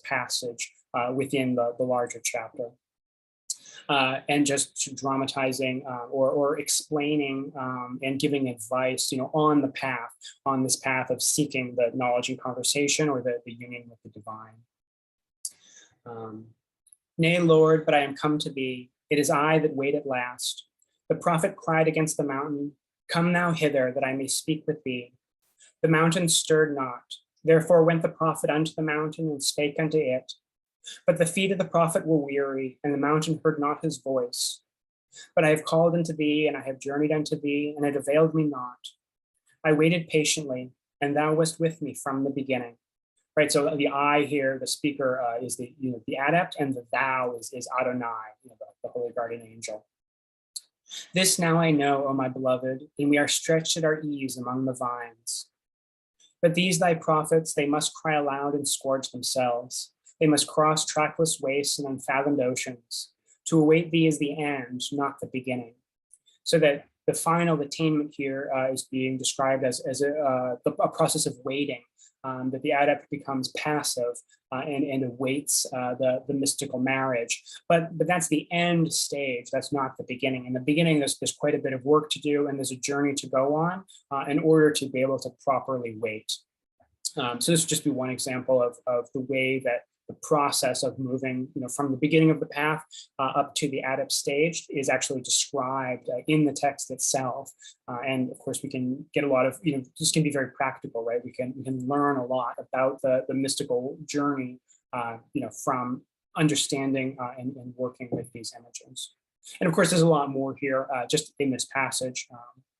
[SPEAKER 1] passage within the larger chapter. And just dramatizing or explaining and giving advice, on the path, on this path of seeking the knowledge and conversation or the union with the divine. Nay, Lord, but I am come to thee. It is I that wait at last. The prophet cried against the mountain, come now hither, that I may speak with thee. The mountain stirred not. Therefore went the prophet unto the mountain and spake unto it. But the feet of the prophet were weary, and the mountain heard not his voice. But I have called unto thee, and I have journeyed unto thee, and it availed me not. I waited patiently, and thou wast with me from the beginning. Right, so the I here, the speaker is the the adept, and the thou is Adonai, the holy guardian angel. This now I know, O my beloved, and we are stretched at our ease among the vines. But these thy prophets, they must cry aloud and scourge themselves. They must cross trackless wastes and unfathomed oceans. To await thee is the end, not the beginning. So that the final attainment here is being described as a process of waiting. That the adept becomes passive and awaits the mystical marriage. But that's the end stage, that's not the beginning. In the beginning, there's quite a bit of work to do, and there's a journey to go on in order to be able to properly wait. So this would just be one example of the way that the process of moving from the beginning of the path up to the adept stage is actually described in the text itself. And of course, we can get a lot of, this can be very practical, right? We can learn a lot about the mystical journey, from understanding and working with these images. And of course, there's a lot more here just in this passage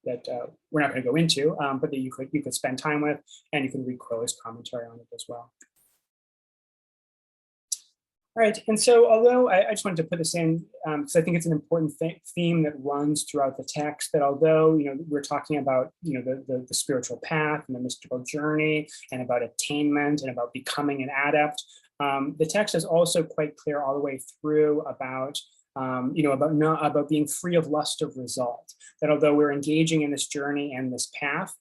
[SPEAKER 1] that we're not going to go into, but that you could spend time with, and you can read Crowley's commentary on it as well. All right, and so although I just wanted to put this in, because I think it's an important theme that runs throughout the text, that although we're talking about the spiritual path and the mystical journey and about attainment and about becoming an adept, the text is also quite clear all the way through about about being free of lust of result. That although we're engaging in this journey and this path,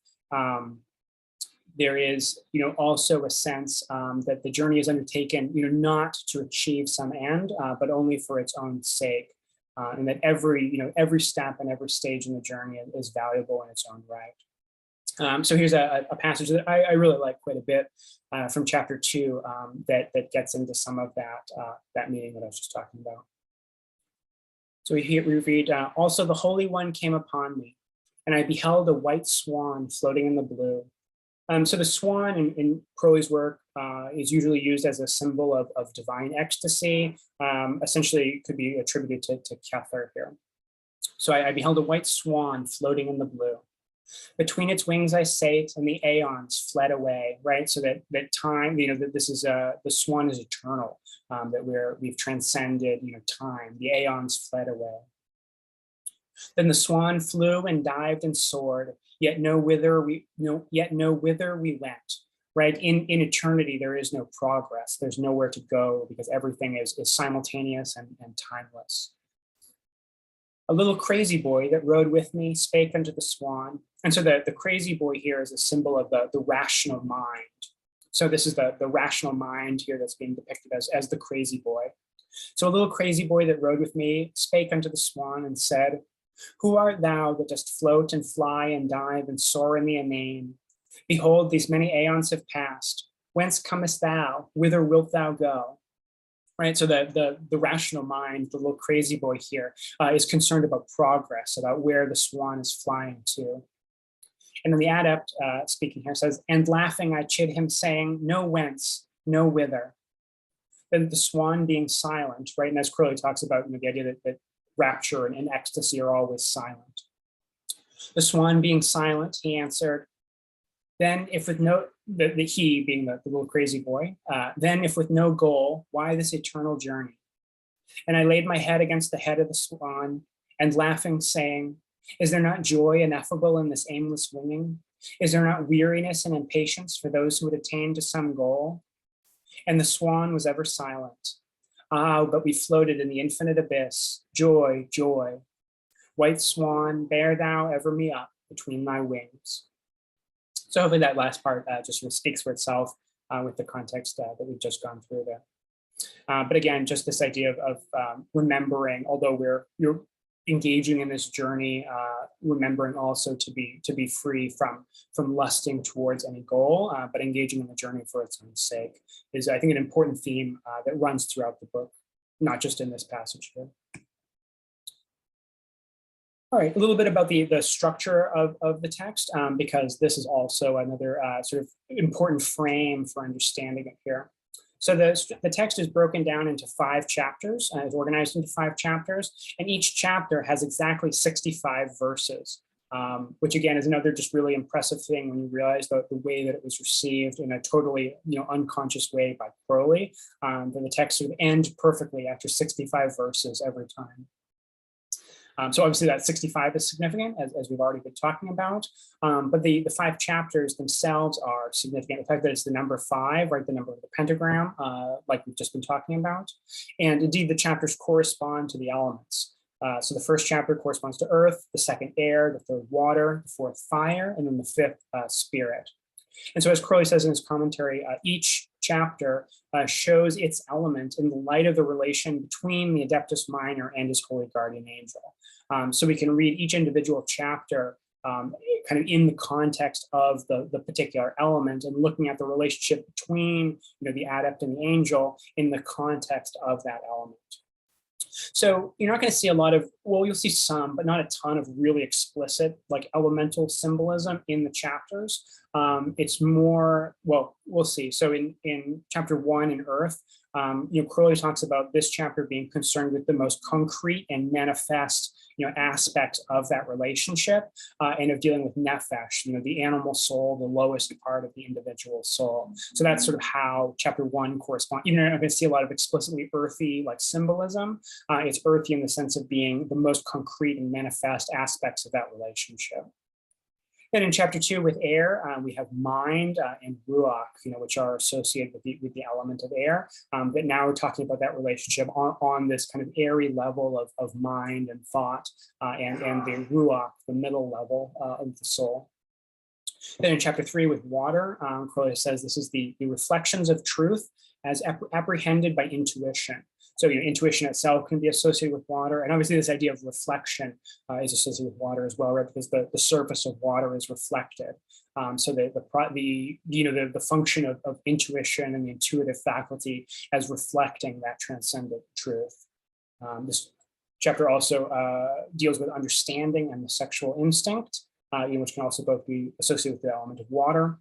[SPEAKER 1] there is, also a sense that the journey is undertaken, not to achieve some end, but only for its own sake, and that every step and every stage in the journey is valuable in its own right. So here's a passage that I really like quite a bit from chapter 2 that gets into some of that meaning that I was just talking about. So we read, also the Holy One came upon me, and I beheld a white swan floating in the blue. So the swan in Crowley's work is usually used as a symbol of divine ecstasy. Essentially, it could be attributed to Kether here. So I beheld a white swan floating in the blue. Between its wings I sate, and the aeons fled away. Right, so that time, that this is the swan is eternal. That we've transcended, time. The aeons fled away. Then the swan flew and dived and soared. Yet no whither we went. Right, in eternity there is no progress. There's nowhere to go because everything is simultaneous and timeless. A little crazy boy that rode with me spake unto the swan. And so the crazy boy here is a symbol of the rational mind. So this is the rational mind here that's being depicted as the crazy boy. So a little crazy boy that rode with me spake unto the swan and said, who art thou that dost float and fly and dive and soar in the inane? Behold, these many aeons have passed. Whence comest thou? Whither wilt thou go? Right, so the rational mind, the little crazy boy here, is concerned about progress, about where the swan is flying to. And then the adept speaking here says, and laughing I chid him, saying, no whence, no whither. Then the swan being silent, right, and as Crowley talks about the idea that rapture and ecstasy are always silent. The swan being silent, he answered, Then if with no, the he being the little crazy boy, then if with no goal, why this eternal journey? And I laid my head against the head of the swan, and laughing saying, is there not joy ineffable in this aimless winging? Is there not weariness and impatience for those who would attain to some goal? And the swan was ever silent. Ah, but we floated in the infinite abyss. Joy, joy. White swan, bear thou ever me up between thy wings. So hopefully that last part just sort of speaks for itself with the context that we've just gone through there. But again, just this idea of remembering, although you're engaging in this journey, remembering also to be free from lusting towards any goal, but engaging in the journey for its own sake is, I think, an important theme that runs throughout the book, not just in this passage here. All right, a little bit about the structure of the text, because this is also another sort of important frame for understanding it here. So the text is broken down into 5 chapters, it's organized into 5 chapters, and each chapter has exactly 65 verses, which again is another just really impressive thing when you realize the way that it was received in a totally unconscious way by Crowley. Then the text would end perfectly after 65 verses every time. So obviously that 65 is significant, as we've already been talking about, but the 5 chapters themselves are significant. The fact that it's the number 5, right, the number of the pentagram, like we've just been talking about. And indeed, the chapters correspond to the elements. So the first chapter corresponds to earth, the second air, the third water, the fourth fire, and then the 5th spirit. And so as Crowley says in his commentary, each chapter shows its element in the light of the relation between the Adeptus Minor and his holy guardian angel. So we can read each individual chapter kind of in the context of the particular element and looking at the relationship between the adept and the angel in the context of that element. So you're not going to see a lot of, well, you'll see some, but not a ton of really explicit like elemental symbolism in the chapters. It's more, well, we'll see. So in chapter 1 in Earth, Crowley talks about this chapter being concerned with the most concrete and manifest aspects of that relationship, and of dealing with nephesh, the animal soul, the lowest part of the individual soul. So that's sort of how chapter 1 corresponds. Even though I'm going to see a lot of explicitly earthy like symbolism, it's earthy in the sense of being the most concrete and manifest aspects of that relationship. Then in chapter 2 with air, we have mind and ruach, which are associated with the element of air. But now we're talking about that relationship on this kind of airy level of mind and thought, and the ruach, the middle level of the soul. Then in chapter 3 with water, Crowley says this is the reflections of truth as apprehended by intuition. So intuition itself can be associated with water, and obviously this idea of reflection is associated with water as well, right? Because the surface of water is reflected. So the function of intuition and the intuitive faculty as reflecting that transcendent truth. This chapter also deals with understanding and the sexual instinct, which can also both be associated with the element of water.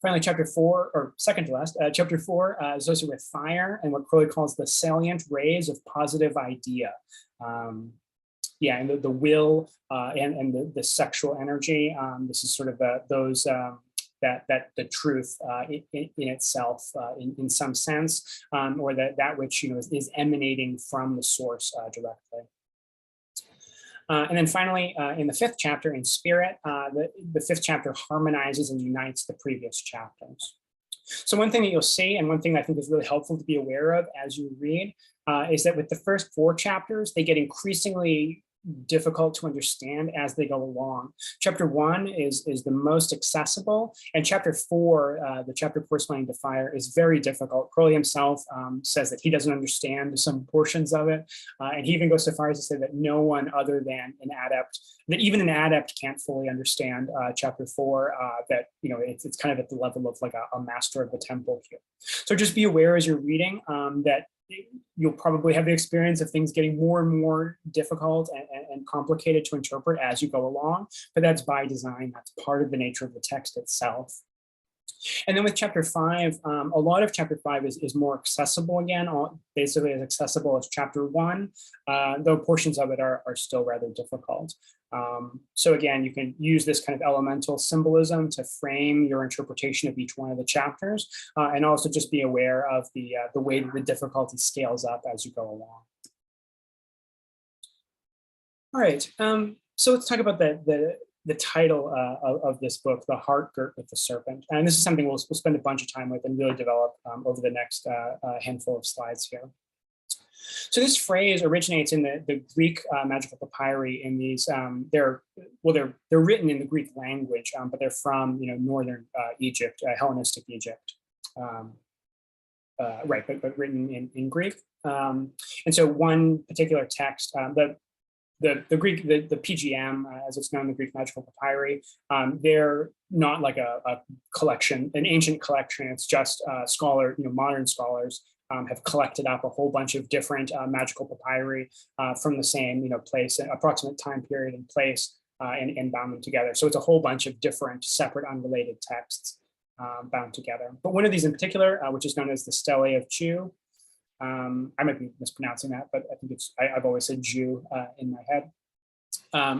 [SPEAKER 1] Finally, chapter 4, or second to last, chapter 4 is associated with fire and what Crowley calls the salient rays of positive idea. And the will and the sexual energy. This is sort of those that the truth in itself, in some sense, or that which is emanating from the source directly. And then finally, in the 5th chapter, in Spirit, the 5th chapter harmonizes and unites the previous chapters. So one thing that you'll see, and one thing I think is really helpful to be aware of as you read, is that with the first 4 chapters, they get increasingly difficult to understand as they go along. Chapter 1 is the most accessible, and chapter 4, the chapter corresponding to fire, is very difficult. Crowley himself says that he doesn't understand some portions of it, and he even goes so far as to say that no one other than an adept, that even an adept can't fully understand chapter 4, that it's kind of at the level of like a master of the temple here. So just be aware as you're reading that you'll probably have the experience of things getting more and more difficult and complicated to interpret as you go along, but that's by design. That's part of the nature of the text itself. And then with chapter 5, a lot of chapter 5 is more accessible again, basically as accessible as chapter 1, though portions of it are still rather difficult. So again, you can use this kind of elemental symbolism to frame your interpretation of each one of the chapters, and also just be aware of the way that the difficulty scales up as you go along. All right, so let's talk about the title of this book, The Heart Girt with the Serpent. And this is something we'll spend a bunch of time with and really develop over the next handful of slides here. So this phrase originates in the Greek magical papyri. In these, they're written in the Greek language, but they're from northern Egypt, Hellenistic Egypt, right? But written in Greek. And so one particular text, the Greek, the PGM, as it's known in the Greek magical papyri, they're not like a collection, an ancient collection. It's just modern scholars have collected up a whole bunch of different magical papyri from the same place, approximate time period and place, and bound them together. So it's a whole bunch of different, separate, unrelated texts bound together. But one of these in particular, which is known as the Stele of Jew, I might be mispronouncing that, but I think I've always said Jew in my head,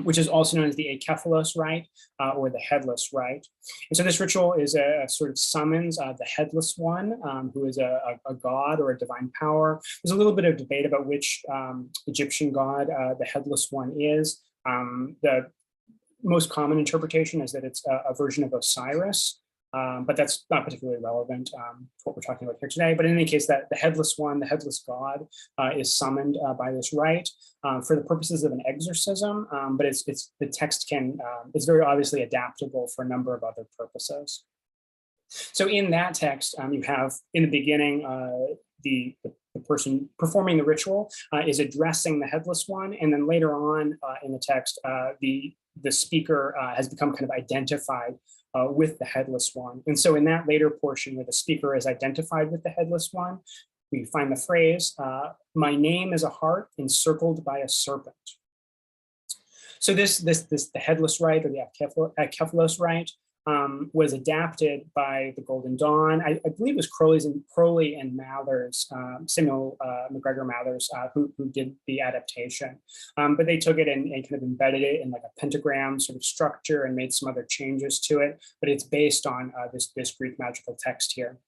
[SPEAKER 1] which is also known as the acephalous rite or the headless rite. And so this ritual is a sort of summons the headless one, who is a god or a divine power. There's a little bit of debate about which Egyptian god the headless one is. The most common interpretation is that it's a version of Osiris. But that's not particularly relevant to what we're talking about here today. But in any case, that the headless one, the headless god, is summoned by this rite for the purposes of an exorcism. But the text it's very obviously adaptable for a number of other purposes. So in that text, you have in the beginning the person performing the ritual is addressing the headless one, and then later on in the text, the speaker has become kind of identified with the headless one. And so in that later portion where the speaker is identified with the headless one, we find the phrase, "My name is a heart encircled by a serpent." So the headless rite or the acephalous rite was adapted by the Golden Dawn. I believe it was Crowley and Mathers, Samuel MacGregor Mathers, who did the adaptation. But they took it and kind of embedded it in like a pentagram sort of structure and made some other changes to it. But it's based on this Greek magical text here.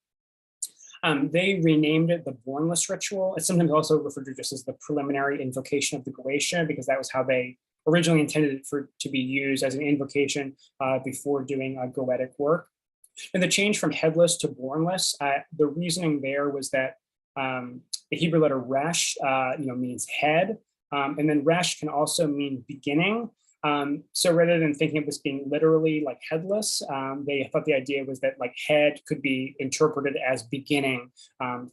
[SPEAKER 1] They renamed it the Bornless Ritual. It's sometimes also referred to just as the preliminary invocation of the Goetia, because that was how they originally intended it to be used as an invocation before doing goetic work. And the change from headless to bornless, the reasoning there was that the Hebrew letter resh means head, and then resh can also mean beginning. So rather than thinking of this being literally like headless, they thought the idea was that like head could be interpreted as beginning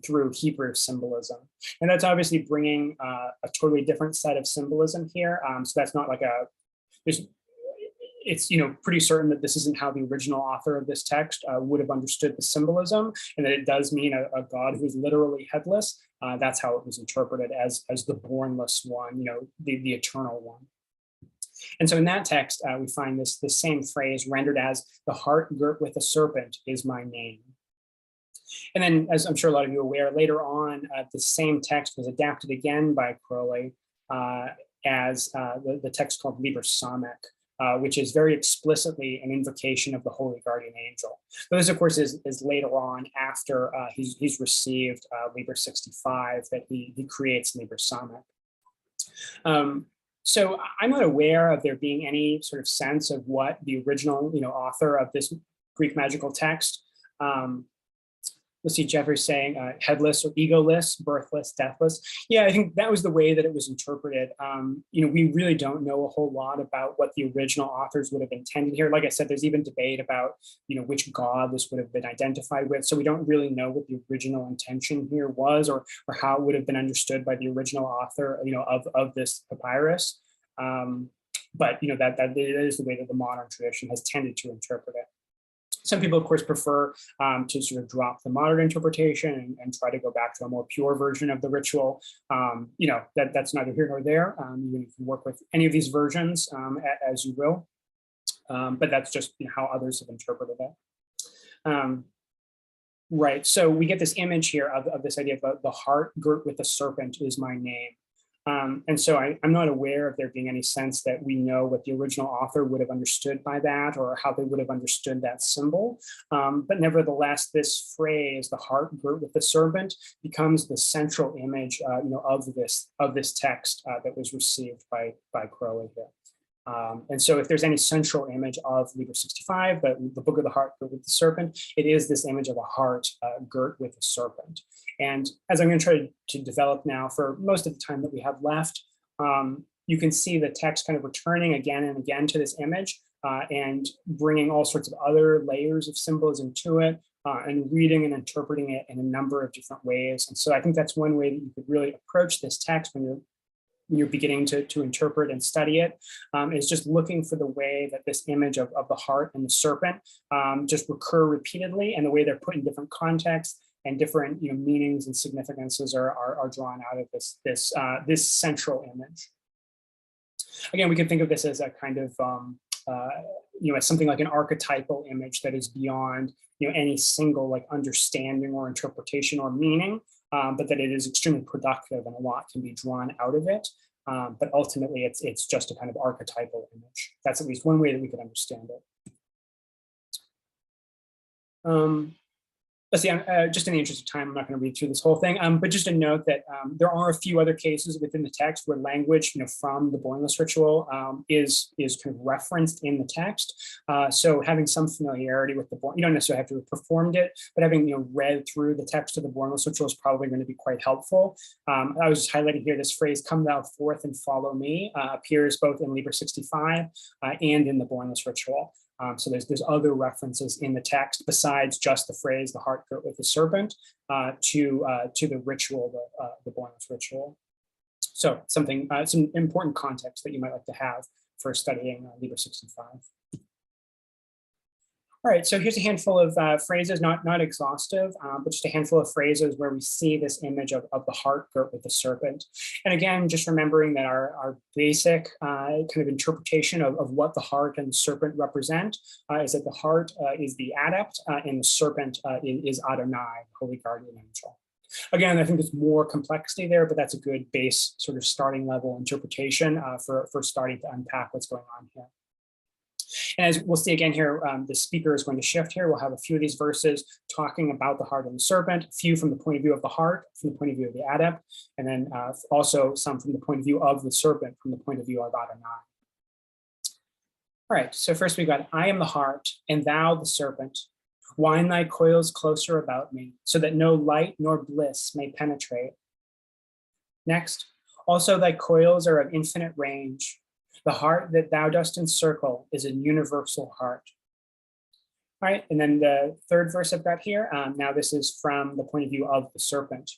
[SPEAKER 1] through Hebrew symbolism. And that's obviously bringing a totally different set of symbolism here. So that's not like it's pretty certain that this isn't how the original author of this text would have understood the symbolism, and that it does mean a god who is literally headless. That's how it was interpreted as the bornless one, the eternal one. And so in that text, we find the same phrase rendered as "the heart girt with a serpent is my name." And then, as I'm sure a lot of you are aware, later on, the same text was adapted again by Crowley as the text called Liber Samec, which is very explicitly an invocation of the holy guardian angel. But this, of course, is later on after he's received Liber 65 that he creates Liber Samec. So I'm not aware of there being any sort of sense of what the original, author of this Greek magical text. Let's see, Jeffrey's saying headless or egoless, birthless, deathless. Yeah, I think that was the way that it was interpreted. We really don't know a whole lot about what the original authors would have intended here. Like I said, there's even debate about, which god this would have been identified with. So we don't really know what the original intention here was, or how it would have been understood by the original author, of this papyrus. But that is the way that the modern tradition has tended to interpret it. Some people, of course, prefer to sort of drop the modern interpretation and try to go back to a more pure version of the ritual. That's neither here nor there. You can work with any of these versions as you will, but that's just how others have interpreted it. Right. So we get this image here of this idea of the heart girt with the serpent is my name. And so I'm not aware of there being any sense that we know what the original author would have understood by that or how they would have understood that symbol. But nevertheless, this phrase, the heart girt with the serpent, becomes the central image of this text that was received by Crowley here. And so if there's any central image of Liber 65, the Book of the Heart Girt with the Serpent, it is this image of a heart girt with a serpent. And as I'm going to try to develop now for most of the time that we have left, you can see the text kind of returning again and again to this image and bringing all sorts of other layers of symbolism to it and reading and interpreting it in a number of different ways. And so I think that's one way that you could really approach this text when you're beginning to interpret and study it, is just looking for the way that this image of the heart and the serpent just recur repeatedly, and the way they're put in different contexts and different meanings and significances are drawn out of this central image. Again, we can think of this as a kind of as something like an archetypal image that is beyond any single like understanding or interpretation or meaning, but that it is extremely productive and a lot can be drawn out of it. But ultimately, it's just a kind of archetypal image. That's at least one way that we could understand it. Let's see, just in the interest of time, I'm not going to read through this whole thing, but just a note that there are a few other cases within the text where language, from the Bornless ritual is kind of referenced in the text. So having some familiarity with the Born, you don't necessarily have to have performed it, but having read through the text of the Bornless ritual is probably going to be quite helpful. I was just highlighting here this phrase, "Come thou forth and follow me," appears both in Liber 65 and in the Bornless ritual. So there's other references in the text besides just the phrase, "the heart girt with the serpent," to the ritual, the Bornless ritual. So some important context that you might like to have for studying Liber 65. All right, so here's a handful of phrases, not exhaustive, but just a handful of phrases where we see this image of the heart girt with the serpent. And again, just remembering that our basic kind of interpretation of what the heart and the serpent represent is that the heart is the adept and the serpent is Adonai, holy guardian angel. Again, I think there's more complexity there, but that's a good base sort of starting level interpretation for starting to unpack what's going on here. And as we'll see again here, the speaker is going to shift here. We'll have a few of these verses talking about the heart and the serpent, a few from the point of view of the heart, from the point of view of the adept, and then also some from the point of view of the serpent, from the point of view of Adonai. All right, so first we got, "I am the heart, and thou the serpent. Wind thy coils closer about me, so that no light nor bliss may penetrate. Next, also thy coils are of infinite range. The heart that thou dost encircle is a universal heart." All right, and then the third verse I've got here, now this is from the point of view of the serpent.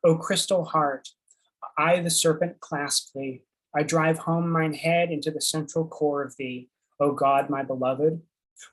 [SPEAKER 1] "O crystal heart, I the serpent clasp thee. I drive home mine head into the central core of thee, O God, my beloved."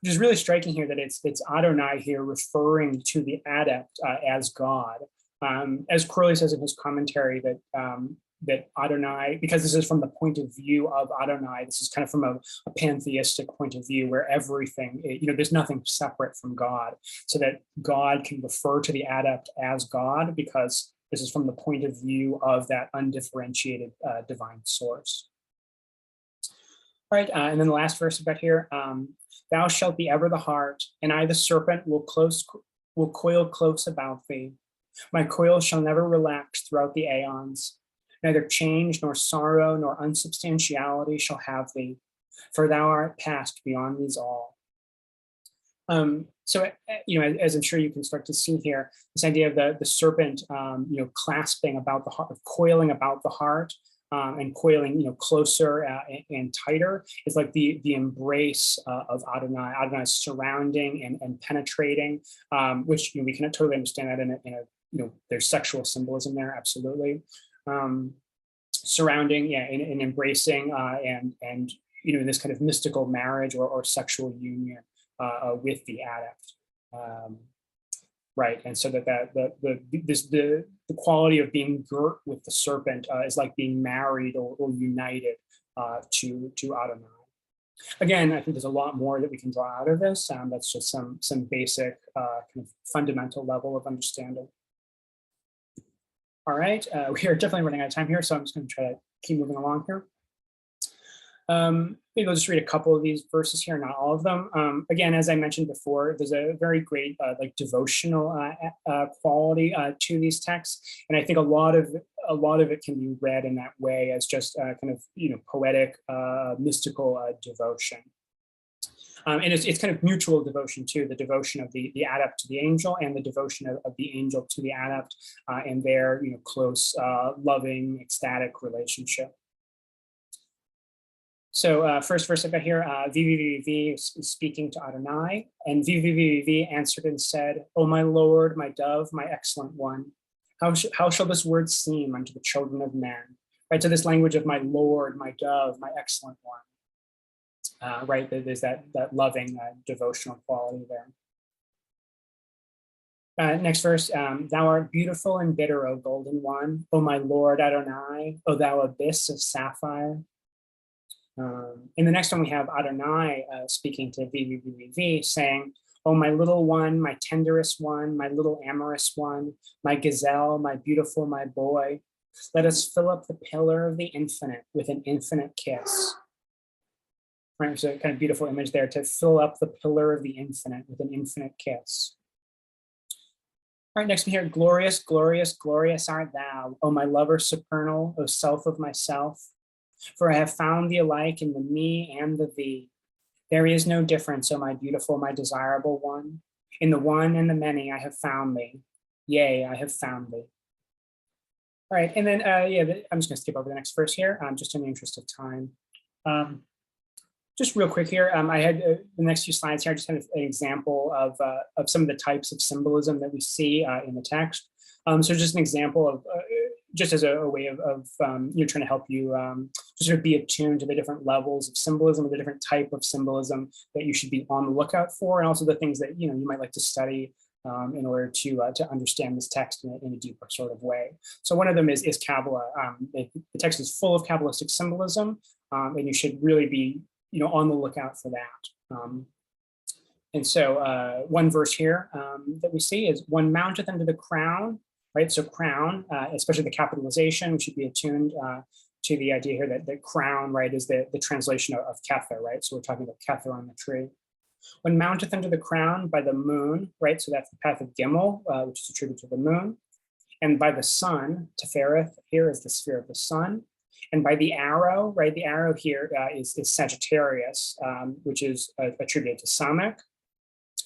[SPEAKER 1] Which is really striking here that it's Adonai here referring to the adept as God. As Crowley says in his commentary that Adonai, because this is from the point of view of Adonai, this is kind of from a pantheistic point of view where everything, there's nothing separate from God, so that God can refer to the adept as God because this is from the point of view of that undifferentiated divine source. All right, and then the last verse I've got here, "Thou shalt be ever the heart, and I the serpent will coil close about thee. My coil shall never relax throughout the aeons. Neither change, nor sorrow, nor unsubstantiality shall have thee, for thou art passed beyond these all." So, as I'm sure you can start to see here, this idea of the serpent, clasping about the heart, coiling about the heart, and coiling, closer and tighter is like the embrace of Adonai. Adonai's surrounding and penetrating, which we can totally understand that in a there's sexual symbolism there, absolutely. Surrounding, and embracing, and in this kind of mystical marriage or sexual union with the adept, right? And so that the quality of being girt with the serpent is like being married or united to Adonai. Again, I think there's a lot more that we can draw out of this. That's just some basic kind of fundamental level of understanding. All right, we are definitely running out of time here, so I'm just going to try to keep moving along here. Maybe I'll just read a couple of these verses here, not all of them. Again, as I mentioned before, there's a very great like devotional quality to these texts, and I think a lot of it can be read in that way as just kind of poetic, mystical devotion. And it's kind of mutual devotion too, the devotion of the adept to the angel and the devotion of the angel to the adept and their close, loving, ecstatic relationship. So first verse I've got here, VVVV is speaking to Adonai, and VVVV answered and said, "O my Lord, my dove, my excellent one, how shall this word seem unto the children of men?" Right, so this language of my Lord, my dove, my excellent one. Right, there's that loving devotional quality there. Next verse, thou art beautiful and bitter, O golden one, O my Lord Adonai, O thou abyss of sapphire. In the next one, we have Adonai speaking to VVVV, saying, "O my little one, my tenderest one, my little amorous one, my gazelle, my beautiful, my boy, let us fill up the pillar of the infinite with an infinite kiss." Right, so kind of beautiful image there, to fill up the pillar of the infinite with an infinite kiss. All right, next we hear, "Glorious, glorious, glorious art thou, O my lover supernal, O self of myself. For I have found thee alike in the me and the thee. There is no difference, O my beautiful, my desirable one. In the one and the many I have found thee. Yea, I have found thee." All right, and then yeah, I'm just gonna skip over the next verse here, just in the interest of time. Just real quick here, I had the next few slides here, I just had an example of some of the types of symbolism that we see in the text. So just an example of, just as a way of trying to help you just sort of be attuned to the different levels of symbolism, or the different type of symbolism that you should be on the lookout for, and also the things that you might like to study in order to understand this text in a deeper sort of way. So one of them is Qabalah. The text is full of Kabbalistic symbolism, and you should really be on the lookout for that. And so one verse here that we see is, "One mounteth under the crown," right? So crown, especially the capitalization, we should be attuned to the idea here that crown, right, is the translation of Kether, right? So we're talking about Kether on the tree. "One mounteth under the crown by the moon," right? So that's the path of Gimel, which is attributed to the moon. "And by the sun," Tefereth here is the sphere of the sun. "And by the arrow," right? The arrow here is Sagittarius, which is attributed to Samek.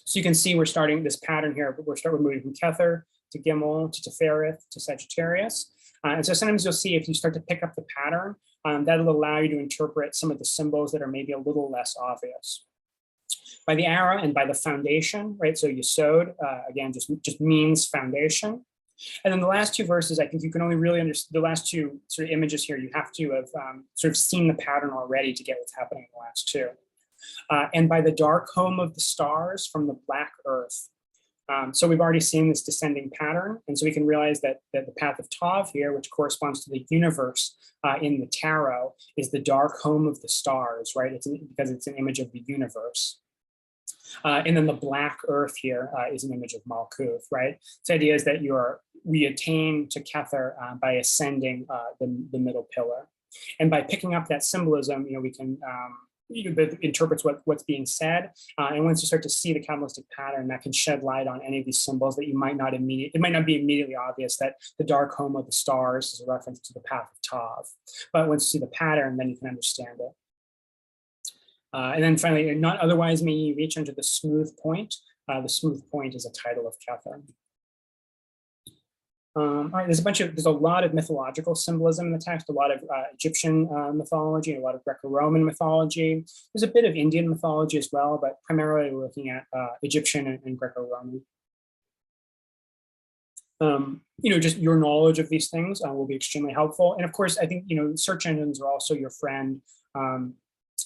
[SPEAKER 1] So you can see we're starting this pattern here, but we're moving from Kether to Gimel to Tefereth to Sagittarius. And so sometimes you'll see, if you start to pick up the pattern, that'll allow you to interpret some of the symbols that are maybe a little less obvious. By the arrow and by the foundation, right? So Yesod, again, just means foundation. And then the last two verses, I think you can only really understand the last two sort of images here. You have to have sort of seen the pattern already to get what's happening in the last two. "And by the dark home of the stars from the black earth." So we've already seen this descending pattern. And so we can realize that the path of Tav here, which corresponds to the universe in the tarot, is the dark home of the stars, right? Because it's an image of the universe. And then the black earth here is an image of Malkuth, right? The idea is that we attain to Kether by ascending the middle pillar. And by picking up that symbolism, we can interprets what's being said. And once you start to see the Kabbalistic pattern, that can shed light on any of these symbols that it might not be immediately obvious that the dark home of the stars is a reference to the path of Tav. But once you see the pattern, then you can understand it. And then finally, "Not otherwise may ye reach unto the smooth point." The smooth point is a title of Kether. All right, there's a lot of mythological symbolism in the text, a lot of Egyptian mythology, a lot of Greco-Roman mythology. There's a bit of Indian mythology as well, but primarily we're looking at Egyptian and Greco-Roman. Just your knowledge of these things will be extremely helpful. And of course, I think, search engines are also your friend.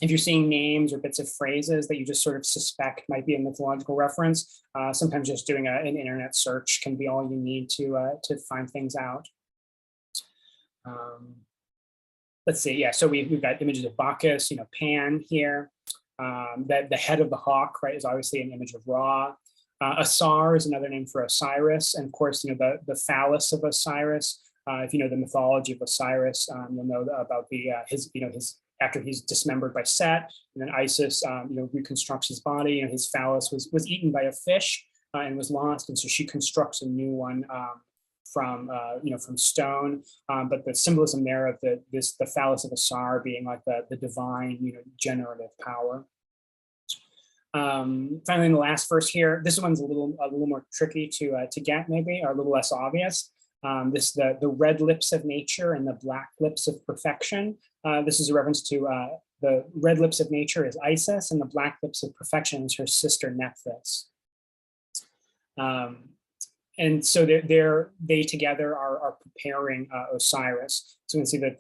[SPEAKER 1] If you're seeing names or bits of phrases that you just sort of suspect might be a mythological reference, sometimes just doing an internet search can be all you need to find things out. let's see, yeah, so we've got images of Bacchus, Pan here. That the head of the hawk, right, is obviously an image of Ra. Asar is another name for Osiris, and of course, the phallus of Osiris. If you know the mythology of Osiris, you'll know about his after he's dismembered by Set, and then Isis, reconstructs his body. His phallus was eaten by a fish and was lost, and so she constructs a new one from stone. But the symbolism there of the phallus of Asar being like the divine, generative power. Finally, in the last verse here, this one's a little more tricky to get, maybe, or a little less obvious. The red lips of nature and the black lips of perfection. This is a reference to the red lips of nature is Isis, and the black lips of perfection is her sister Nephthys. And so they together are preparing Osiris. So we can see that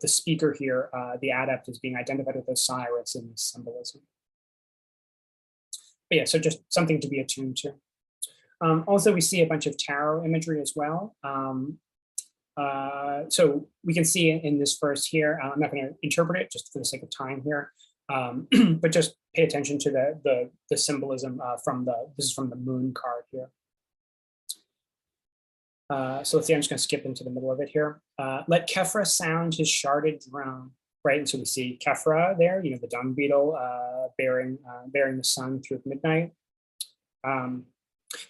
[SPEAKER 1] the speaker here, the adept, is being identified with Osiris in this symbolism. But yeah, so just something to be attuned to. Also, we see a bunch of tarot imagery as well. So we can see in this verse here, I'm not going to interpret it just for the sake of time here, but just pay attention to the symbolism this is from the moon card here. So let's see, I'm just going to skip into the middle of it here. Let Kefra sound his sharded drone, right? And so we see Kefra there, the dung beetle bearing the sun through midnight.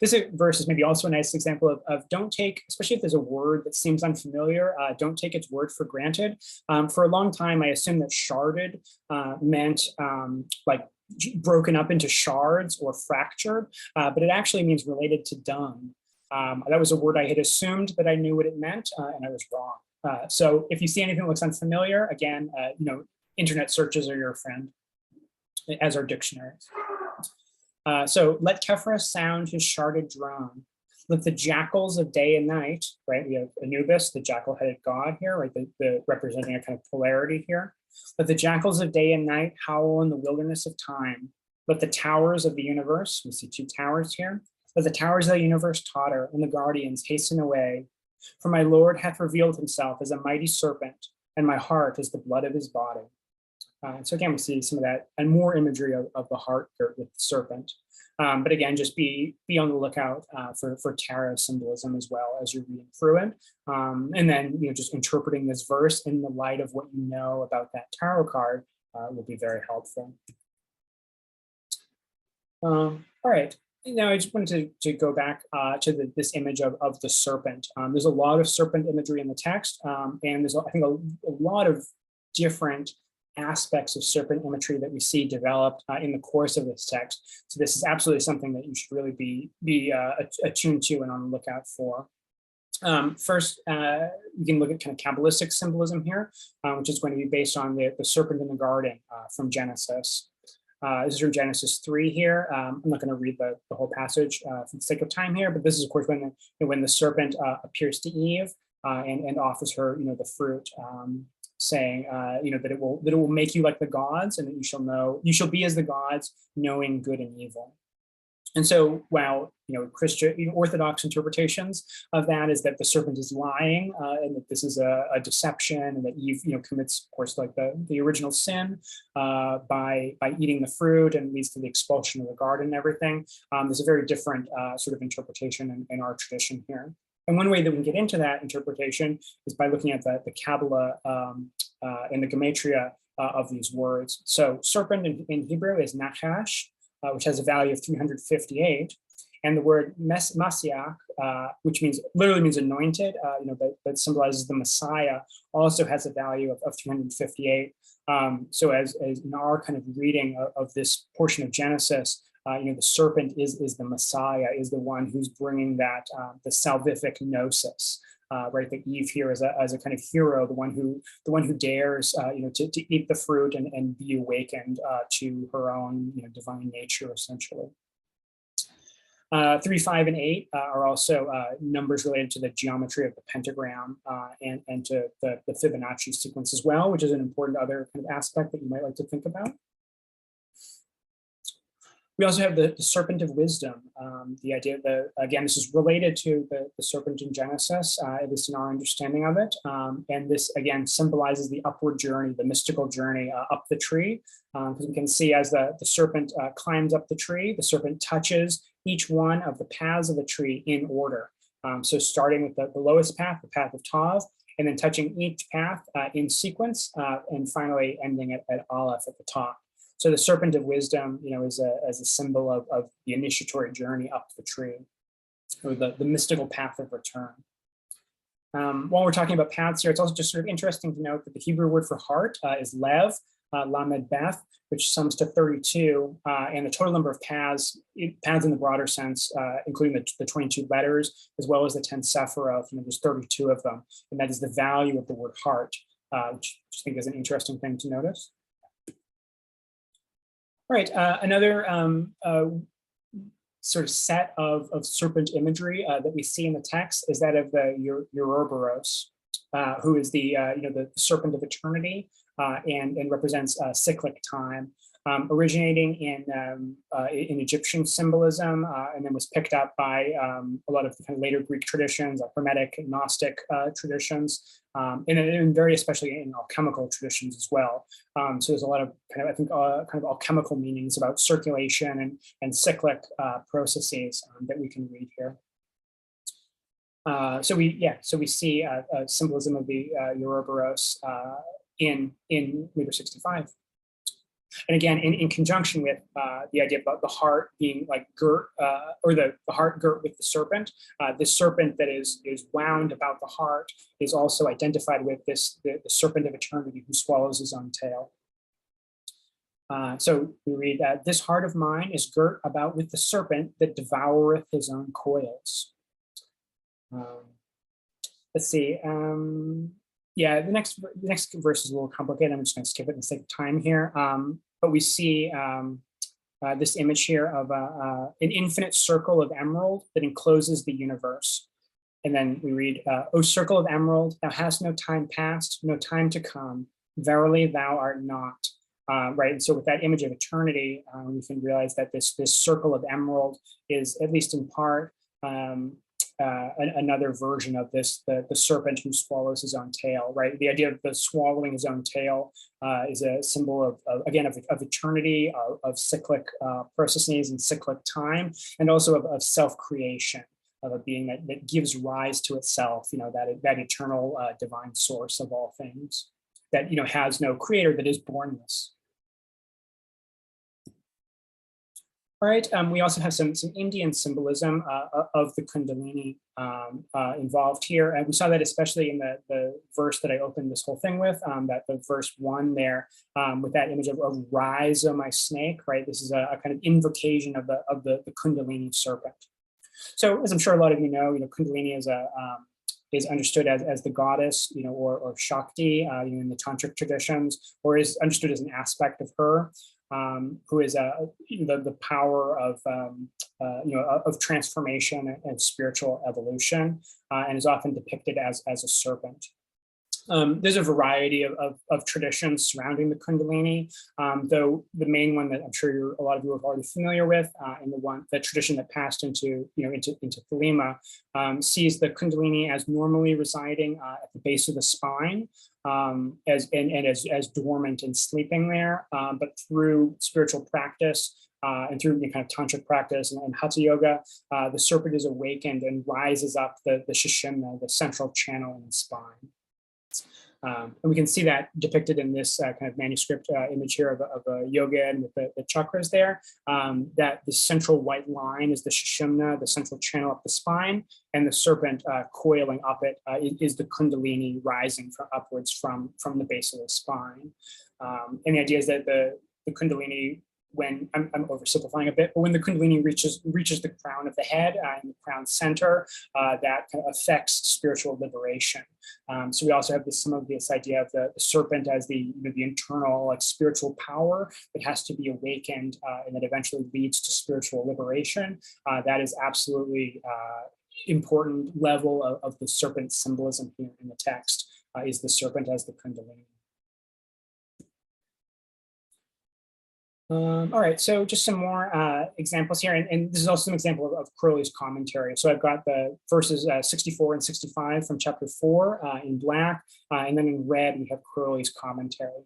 [SPEAKER 1] This verse is maybe also a nice example of don't take, especially if there's a word that seems unfamiliar, don't take its word for granted. For a long time, I assumed that sharded meant like broken up into shards or fractured, but it actually means related to dung. That was a word I had assumed that I knew what it meant, and I was wrong. So if you see anything that looks unfamiliar, again, internet searches are your friend, as are dictionaries. So let Kefra sound his sharded drone. Let the jackals of day and night, right? We have Anubis, the jackal-headed god here, right? The representing a kind of polarity here. Let the jackals of day and night howl in the wilderness of time. Let the towers of the universe, we see two towers here. Let the towers of the universe totter and the guardians hasten away. For my Lord hath revealed himself as a mighty serpent, and my heart is the blood of his body. So again, we see some of that and more imagery of the heart girt with the serpent. But again, just be on the lookout for tarot symbolism as well as you're reading through it. And then, just interpreting this verse in the light of what you know about that tarot card will be very helpful. All right. Now, I just wanted to go back to this image of the serpent. There's a lot of serpent imagery in the text, and there's, I think, a lot of different aspects of serpent imagery that we see developed in the course of this text. So this is absolutely something that you should really be attuned to and on the lookout for. First, we can look at kind of Kabbalistic symbolism here, which is going to be based on the serpent in the garden from Genesis. This is from Genesis 3 here. I'm not going to read the whole passage for the sake of time here, but this is, of course, when the serpent appears to Eve and offers her, the fruit, saying, that it will make you like the gods, and that you shall be as the gods, knowing good and evil. And so, while Christian Orthodox interpretations of that is that the serpent is lying, and that this is a deception, and that Eve commits, of course, like the original sin by eating the fruit and leads to the expulsion of the garden and everything. There's a very different sort of interpretation in our tradition here. And one way that we can get into that interpretation is by looking at the Qabalah and the gematria of these words. So serpent in Hebrew is nachash, which has a value of 358. And the word Messiah, which literally means anointed, that symbolizes the Messiah, also has a value of 358. So as in our kind of reading of this portion of Genesis, the serpent is the Messiah, is the one who's bringing that the salvific gnosis, right? That Eve here as a kind of hero, the one who dares, to eat the fruit and be awakened to her own, divine nature, essentially. 3, 5, and 8 are also numbers related to the geometry of the pentagram and to the Fibonacci sequence as well, which is an important other kind of aspect that you might like to think about. We also have the serpent of wisdom. The idea that, again, this is related to the serpent in Genesis, at least in our understanding of it. And this, again, symbolizes the upward journey, the mystical journey up the tree. Because we can see as the serpent climbs up the tree, the serpent touches each one of the paths of the tree in order. So starting with the lowest path, the path of Tav, and then touching each path in sequence, and finally ending at Aleph at the top. So the serpent of wisdom, is a symbol of the initiatory journey up the tree, or the mystical path of return. While we're talking about paths here, it's also just sort of interesting to note that the Hebrew word for heart is lev, lamed beth, which sums to 32, and the total number of paths in the broader sense, including the 22 letters, as well as the 10 sephiroth, there's 32 of them, and that is the value of the word heart, which I think is an interesting thing to notice. All right, another sort of set of serpent imagery that we see in the text is that of the Ouroboros, who is the serpent of eternity, and represents cyclic time, originating in Egyptian symbolism, and then was picked up by a lot of the kind of later Greek traditions, like Hermetic and Gnostic traditions, and very especially in alchemical traditions as well. So there's a lot of kind of alchemical meanings about circulation and cyclic processes that we can read here. So we see a symbolism of the Ouroboros in Liber 65. And again, in conjunction with the idea about the heart being like girt, or the heart girt with the serpent, this serpent that is wound about the heart is also identified with the serpent of eternity who swallows his own tail. So we read that this heart of mine is girt about with the serpent that devoureth his own coils. Let's see. Yeah, the next verse is a little complicated. I'm just going to skip it in the sake of time here. But we see this image here of an infinite circle of emerald that encloses the universe. And then we read, O circle of emerald, thou hast no time past, no time to come. Verily, thou art not. Right. And so with that image of eternity, we can realize that this circle of emerald is, at least in part, another version of this, the serpent who swallows his own tail, right? The idea of the swallowing his own tail is a symbol of eternity, of cyclic processes and cyclic time, and also of self-creation, of a being that gives rise to itself, that eternal divine source of all things, that has no creator, that is bornness. All right, we also have some Indian symbolism of the Kundalini involved here. And we saw that especially in the verse that I opened this whole thing with, that the verse 1 there, with that image of rise, O my snake, right? This is a kind of invocation of the Kundalini serpent. So as I'm sure a lot of you know, Kundalini is understood as the goddess, or Shakti, in the tantric traditions, or is understood as an aspect of her. Who is the power of transformation and spiritual evolution, and is often depicted as a serpent. There's a variety of traditions surrounding the Kundalini, though the main one that I'm sure a lot of you are already familiar with, and the tradition that passed into Thelema, sees the Kundalini as normally residing at the base of the spine, as dormant and sleeping there, but through spiritual practice and through the kind of tantric practice and hatha yoga, the serpent is awakened and rises up the shishimna, the central channel in the spine. And we can see that depicted in this kind of manuscript image here of a yoga and with the chakras there, that the central white line is the shishimna, the central channel up the spine, and the serpent coiling up it is the Kundalini rising upwards from the base of the spine. And the idea is that the Kundalini, when I'm oversimplifying a bit, but when the Kundalini reaches the crown of the head and the crown center, that kind of affects spiritual liberation. So we also have some of this idea of the serpent as the internal spiritual power that has to be awakened and that eventually leads to spiritual liberation. That is absolutely important level of the serpent symbolism here in the text, is the serpent as the Kundalini. All right, so just some more examples here, and this is also an example of Crowley's commentary. So I've got the verses 64 and 65 from chapter 4 in black, and then in red we have Crowley's commentary.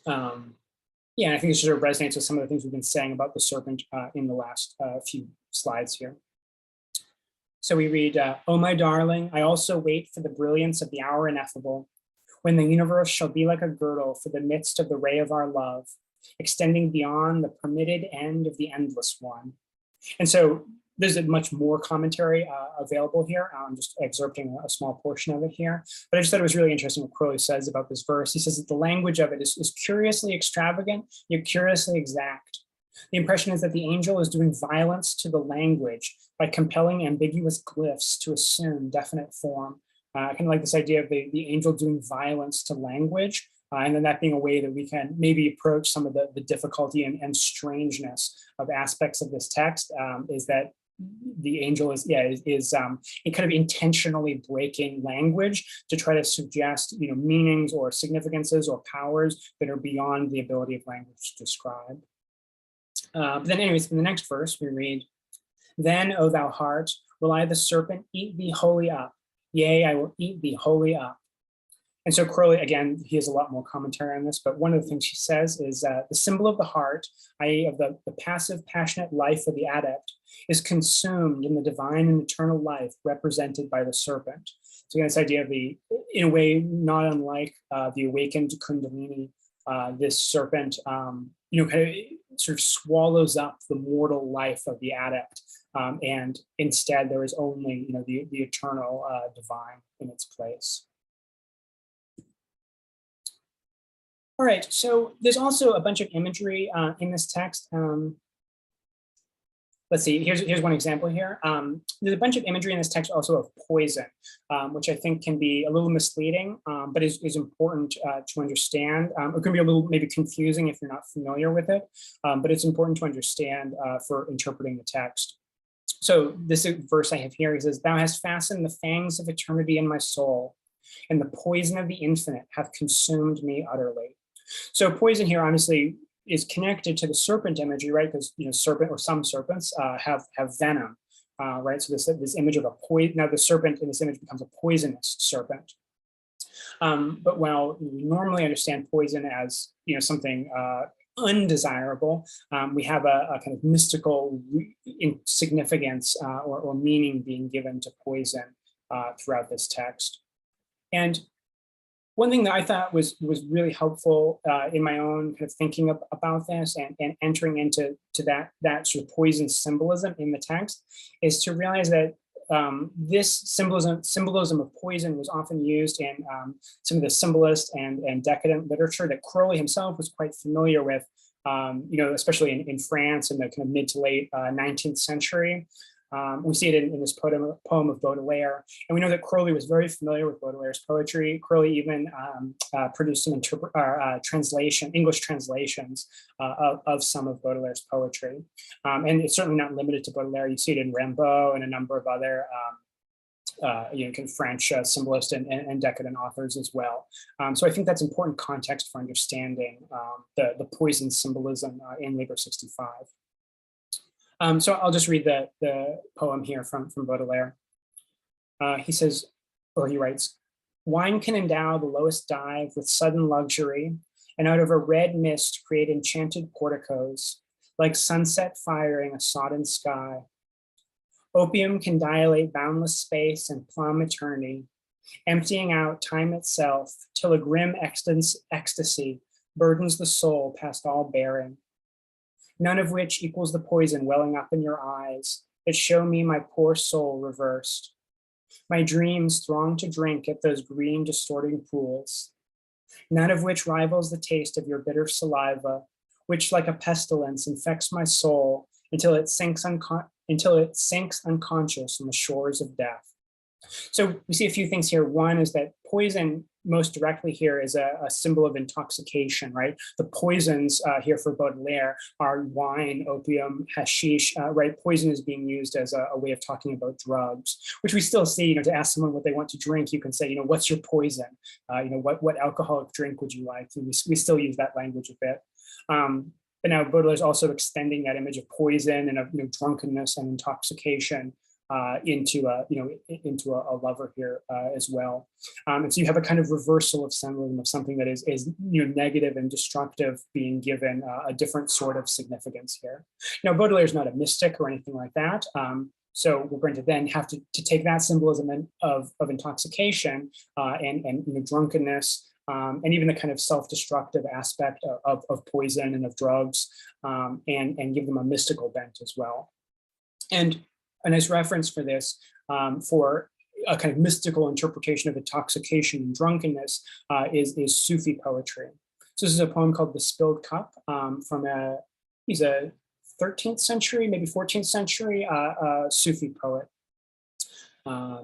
[SPEAKER 1] Yeah, and I think this sort of resonates with some of the things we've been saying about the serpent in the last few slides here. So we read, "O my darling, I also wait for the brilliance of the hour ineffable, when the universe shall be like a girdle for the midst of the ray of our love, extending beyond the permitted end of the endless one." And so there's a much more commentary available here. I'm just excerpting a small portion of it here. But I just thought it was really interesting what Crowley says about this verse. He says that the language of it is curiously extravagant, yet curiously exact. The impression is that the angel is doing violence to the language by compelling ambiguous glyphs to assume definite form. Kind of like this idea of the angel doing violence to language, and then that being a way that we can maybe approach some of the difficulty and strangeness of aspects of this text, is that the angel is kind of intentionally breaking language to try to suggest meanings or significances or powers that are beyond the ability of language to describe. But then anyways, in the next verse we read, "Then, O thou heart, will I the serpent eat thee wholly up. Yea, I will eat thee wholly up." And so Crowley, again, he has a lot more commentary on this, but one of the things he says is the symbol of the heart, i.e. of the passive, passionate life of the adept, is consumed in the divine and eternal life represented by the serpent. So again, this idea of in a way, not unlike the awakened Kundalini, this serpent, kind of sort of swallows up the mortal life of the adept. And instead there is only, the eternal divine in its place. All right, so there's also a bunch of imagery in this text. Let's see, here's one example here. There's a bunch of imagery in this text also of poison, which I think can be a little misleading, but is important to understand. It can be a little maybe confusing if you're not familiar with it, but it's important to understand for interpreting the text. So this verse I have here, he says, "Thou hast fastened the fangs of eternity in my soul, and the poison of the infinite hath consumed me utterly." So poison here obviously is connected to the serpent imagery, right? Because serpent or some serpents have venom, right? So this image of a poison. Now the serpent in this image becomes a poisonous serpent. But while we normally understand poison as something undesirable, we have a kind of mystical significance or meaning being given to poison throughout this text. And one thing that I thought was really helpful in my own kind of thinking about this and entering into that sort of poison symbolism in the text is to realize that this symbolism of poison was often used in some of the symbolist and decadent literature that Crowley himself was quite familiar with, especially in France in the kind of mid to late 19th century. We see it in this poem of Baudelaire, and we know that Crowley was very familiar with Baudelaire's poetry. Crowley even produced some English translations of some of Baudelaire's poetry, and it's certainly not limited to Baudelaire. You see it in Rimbaud and a number of other kind of French symbolist and decadent authors as well. So I think that's important context for understanding the poison symbolism in Liber 65. So I'll just read the poem here from Baudelaire. He says, or he writes, "Wine can endow the lowest dive with sudden luxury, and out of a red mist create enchanted porticos, like sunset firing a sodden sky. Opium can dilate boundless space and plumb eternity, emptying out time itself till a grim ecstasy burdens the soul past all bearing. None of which equals the poison welling up in your eyes that show me my poor soul reversed. My dreams throng to drink at those green distorting pools. None of which rivals the taste of your bitter saliva, which like a pestilence infects my soul until it sinks unconscious on the shores of death." So we see a few things here. One is that poison most directly here is a symbol of intoxication, right? The poisons here for Baudelaire are wine, opium, hashish, right? Poison is being used as a way of talking about drugs, which we still see, to ask someone what they want to drink, you can say, what's your poison? What alcoholic drink would you like? And we still use that language a bit. But now Baudelaire is also extending that image of poison and of drunkenness and intoxication into a lover here as well. And so you have a kind of reversal of symbolism of something that is negative and destructive being given a different sort of significance here. Now, Baudelaire is not a mystic or anything like that. So we're going to then have to take that symbolism of intoxication and drunkenness, and even the kind of self-destructive aspect of poison and of drugs, and give them a mystical bent as well. And a nice reference for this, for a kind of mystical interpretation of intoxication and drunkenness, is Sufi poetry. So this is a poem called "The Spilled Cup" he's a 13th century, maybe 14th century Sufi poet.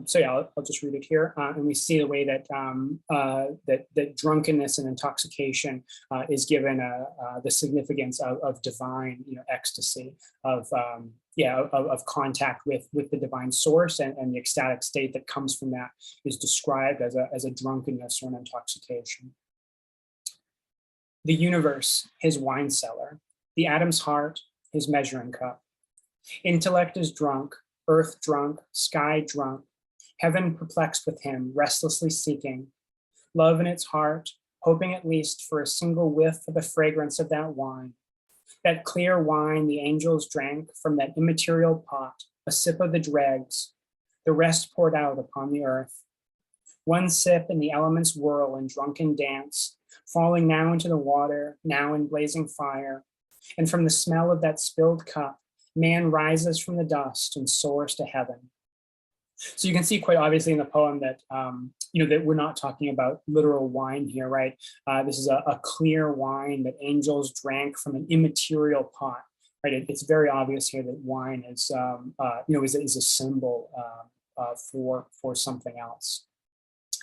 [SPEAKER 1] So yeah, I'll just read it here, and we see the way that that drunkenness and intoxication is given the significance of divine, ecstasy, of contact with the divine source, and the ecstatic state that comes from that is described as a drunkenness or an intoxication. The universe, his wine cellar; the atom's heart, his measuring cup. Intellect is drunk, earth drunk, sky drunk, heaven perplexed with him, restlessly seeking. Love in its heart, hoping at least for a single whiff of the fragrance of that wine. That clear wine the angels drank from that immaterial pot, a sip of the dregs, the rest poured out upon the earth. One sip and the elements whirl in drunken dance, falling now into the water, now in blazing fire. And from the smell of that spilled cup, man rises from the dust and soars to heaven. So you can see quite obviously in the poem that, that we're not talking about literal wine here, right? This is a clear wine that angels drank from an immaterial pot, right? It's very obvious here that wine is a symbol for something else.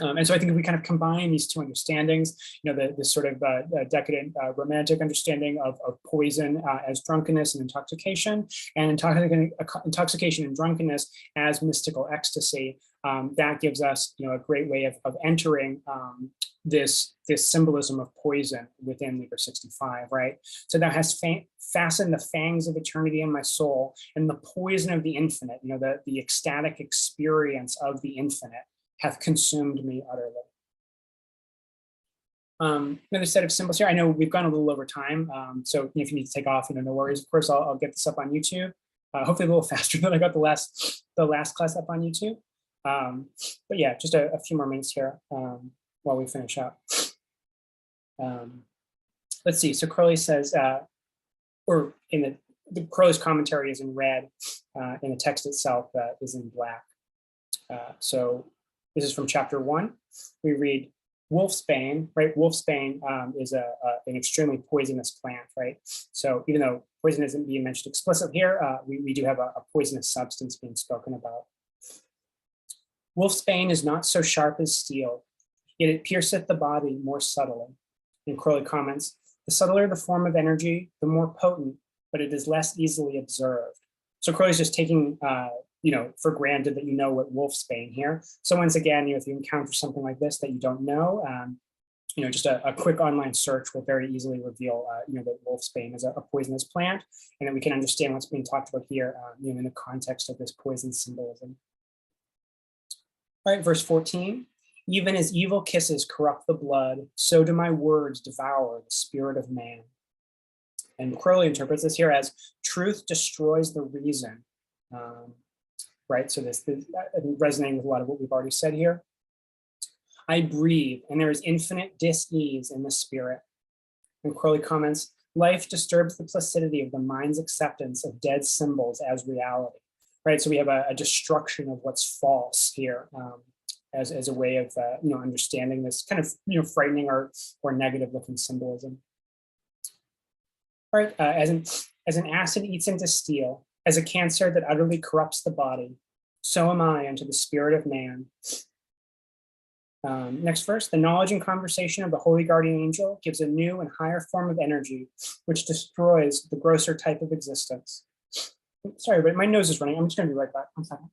[SPEAKER 1] And so I think if we kind of combine these two understandings, the sort of decadent romantic understanding of poison as drunkenness and intoxication, and intoxication and drunkenness as mystical ecstasy, that gives us a great way of entering this symbolism of poison within Liber 65, right? So that has fastened the fangs of eternity in my soul, and the poison of the infinite, the ecstatic experience of the infinite, hath consumed me utterly. Another set of symbols here. I know we've gone a little over time, so if you need to take off, no worries. Of course, I'll get this up on YouTube. Hopefully a little faster than I got the last class up on YouTube. But yeah, just a few more minutes here while we finish up. Let's see. So Crowley says, or in the Crowley's commentary is in red, and the text itself is in black. So this is from chapter 1. We read wolfsbane, right? Wolfsbane is an extremely poisonous plant, right? So even though poison isn't being mentioned explicitly here, we do have a poisonous substance being spoken about. Wolfsbane is not so sharp as steel, yet it pierceth the body more subtly. And Crowley comments, the subtler the form of energy, the more potent, but it is less easily observed. So Crowley's just taking for granted that what wolfsbane here. So once again, if you encounter something like this that you don't know, just a quick online search will very easily reveal, that wolfsbane is a poisonous plant, and that we can understand what's being talked about here, in the context of this poison symbolism. All right, verse 14. Even as evil kisses corrupt the blood, so do my words devour the spirit of man. And Crowley interprets this here as truth destroys the reason. Right, so this is resonating with a lot of what we've already said here. I breathe, and there is infinite dis-ease in the spirit. And Crowley comments, life disturbs the placidity of the mind's acceptance of dead symbols as reality. Right, so we have a destruction of what's false here, as a way of understanding this kind of frightening or negative looking symbolism. All right, as an acid eats into steel, as a cancer that utterly corrupts the body, so am I unto the spirit of man. Next verse, the knowledge and conversation of the holy guardian angel gives a new and higher form of energy, which destroys the grosser type of existence. Sorry, but my nose is running. I'm just going to be right back. 1 second.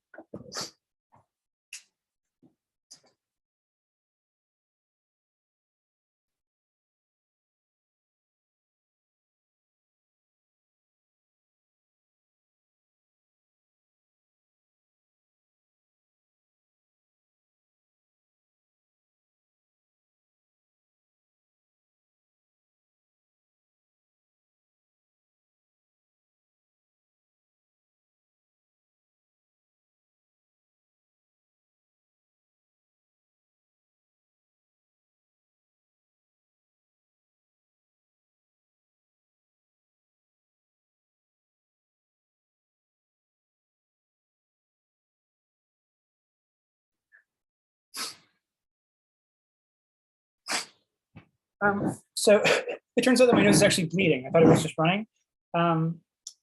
[SPEAKER 1] So it turns out that my nose is actually bleeding. I thought it was just running.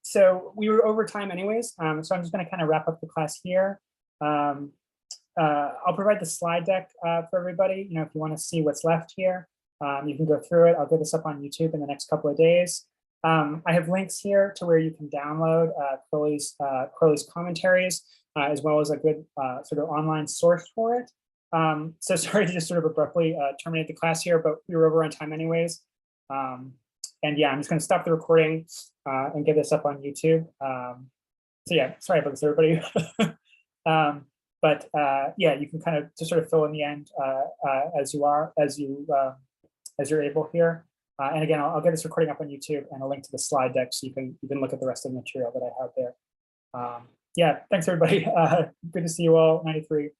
[SPEAKER 1] So we were over time anyways. So I'm just going to kind of wrap up the class here. I'll provide the slide deck for everybody. If you want to see what's left here, you can go through it. I'll get this up on YouTube in the next couple of days. I have links here to where you can download Crowley's commentaries, as well as a good sort of online source for it. So sorry to just sort of abruptly terminate the class here, but we were over on time anyways. And yeah, I'm just going to stop the recording and get this up on YouTube. So yeah, sorry about this, everybody. But yeah, you can kind of just sort of fill in the end as you're able here. And again, I'll get this recording up on YouTube and a link to the slide deck so you can look at the rest of the material that I have there. Yeah, thanks everybody. Good to see you all. 93.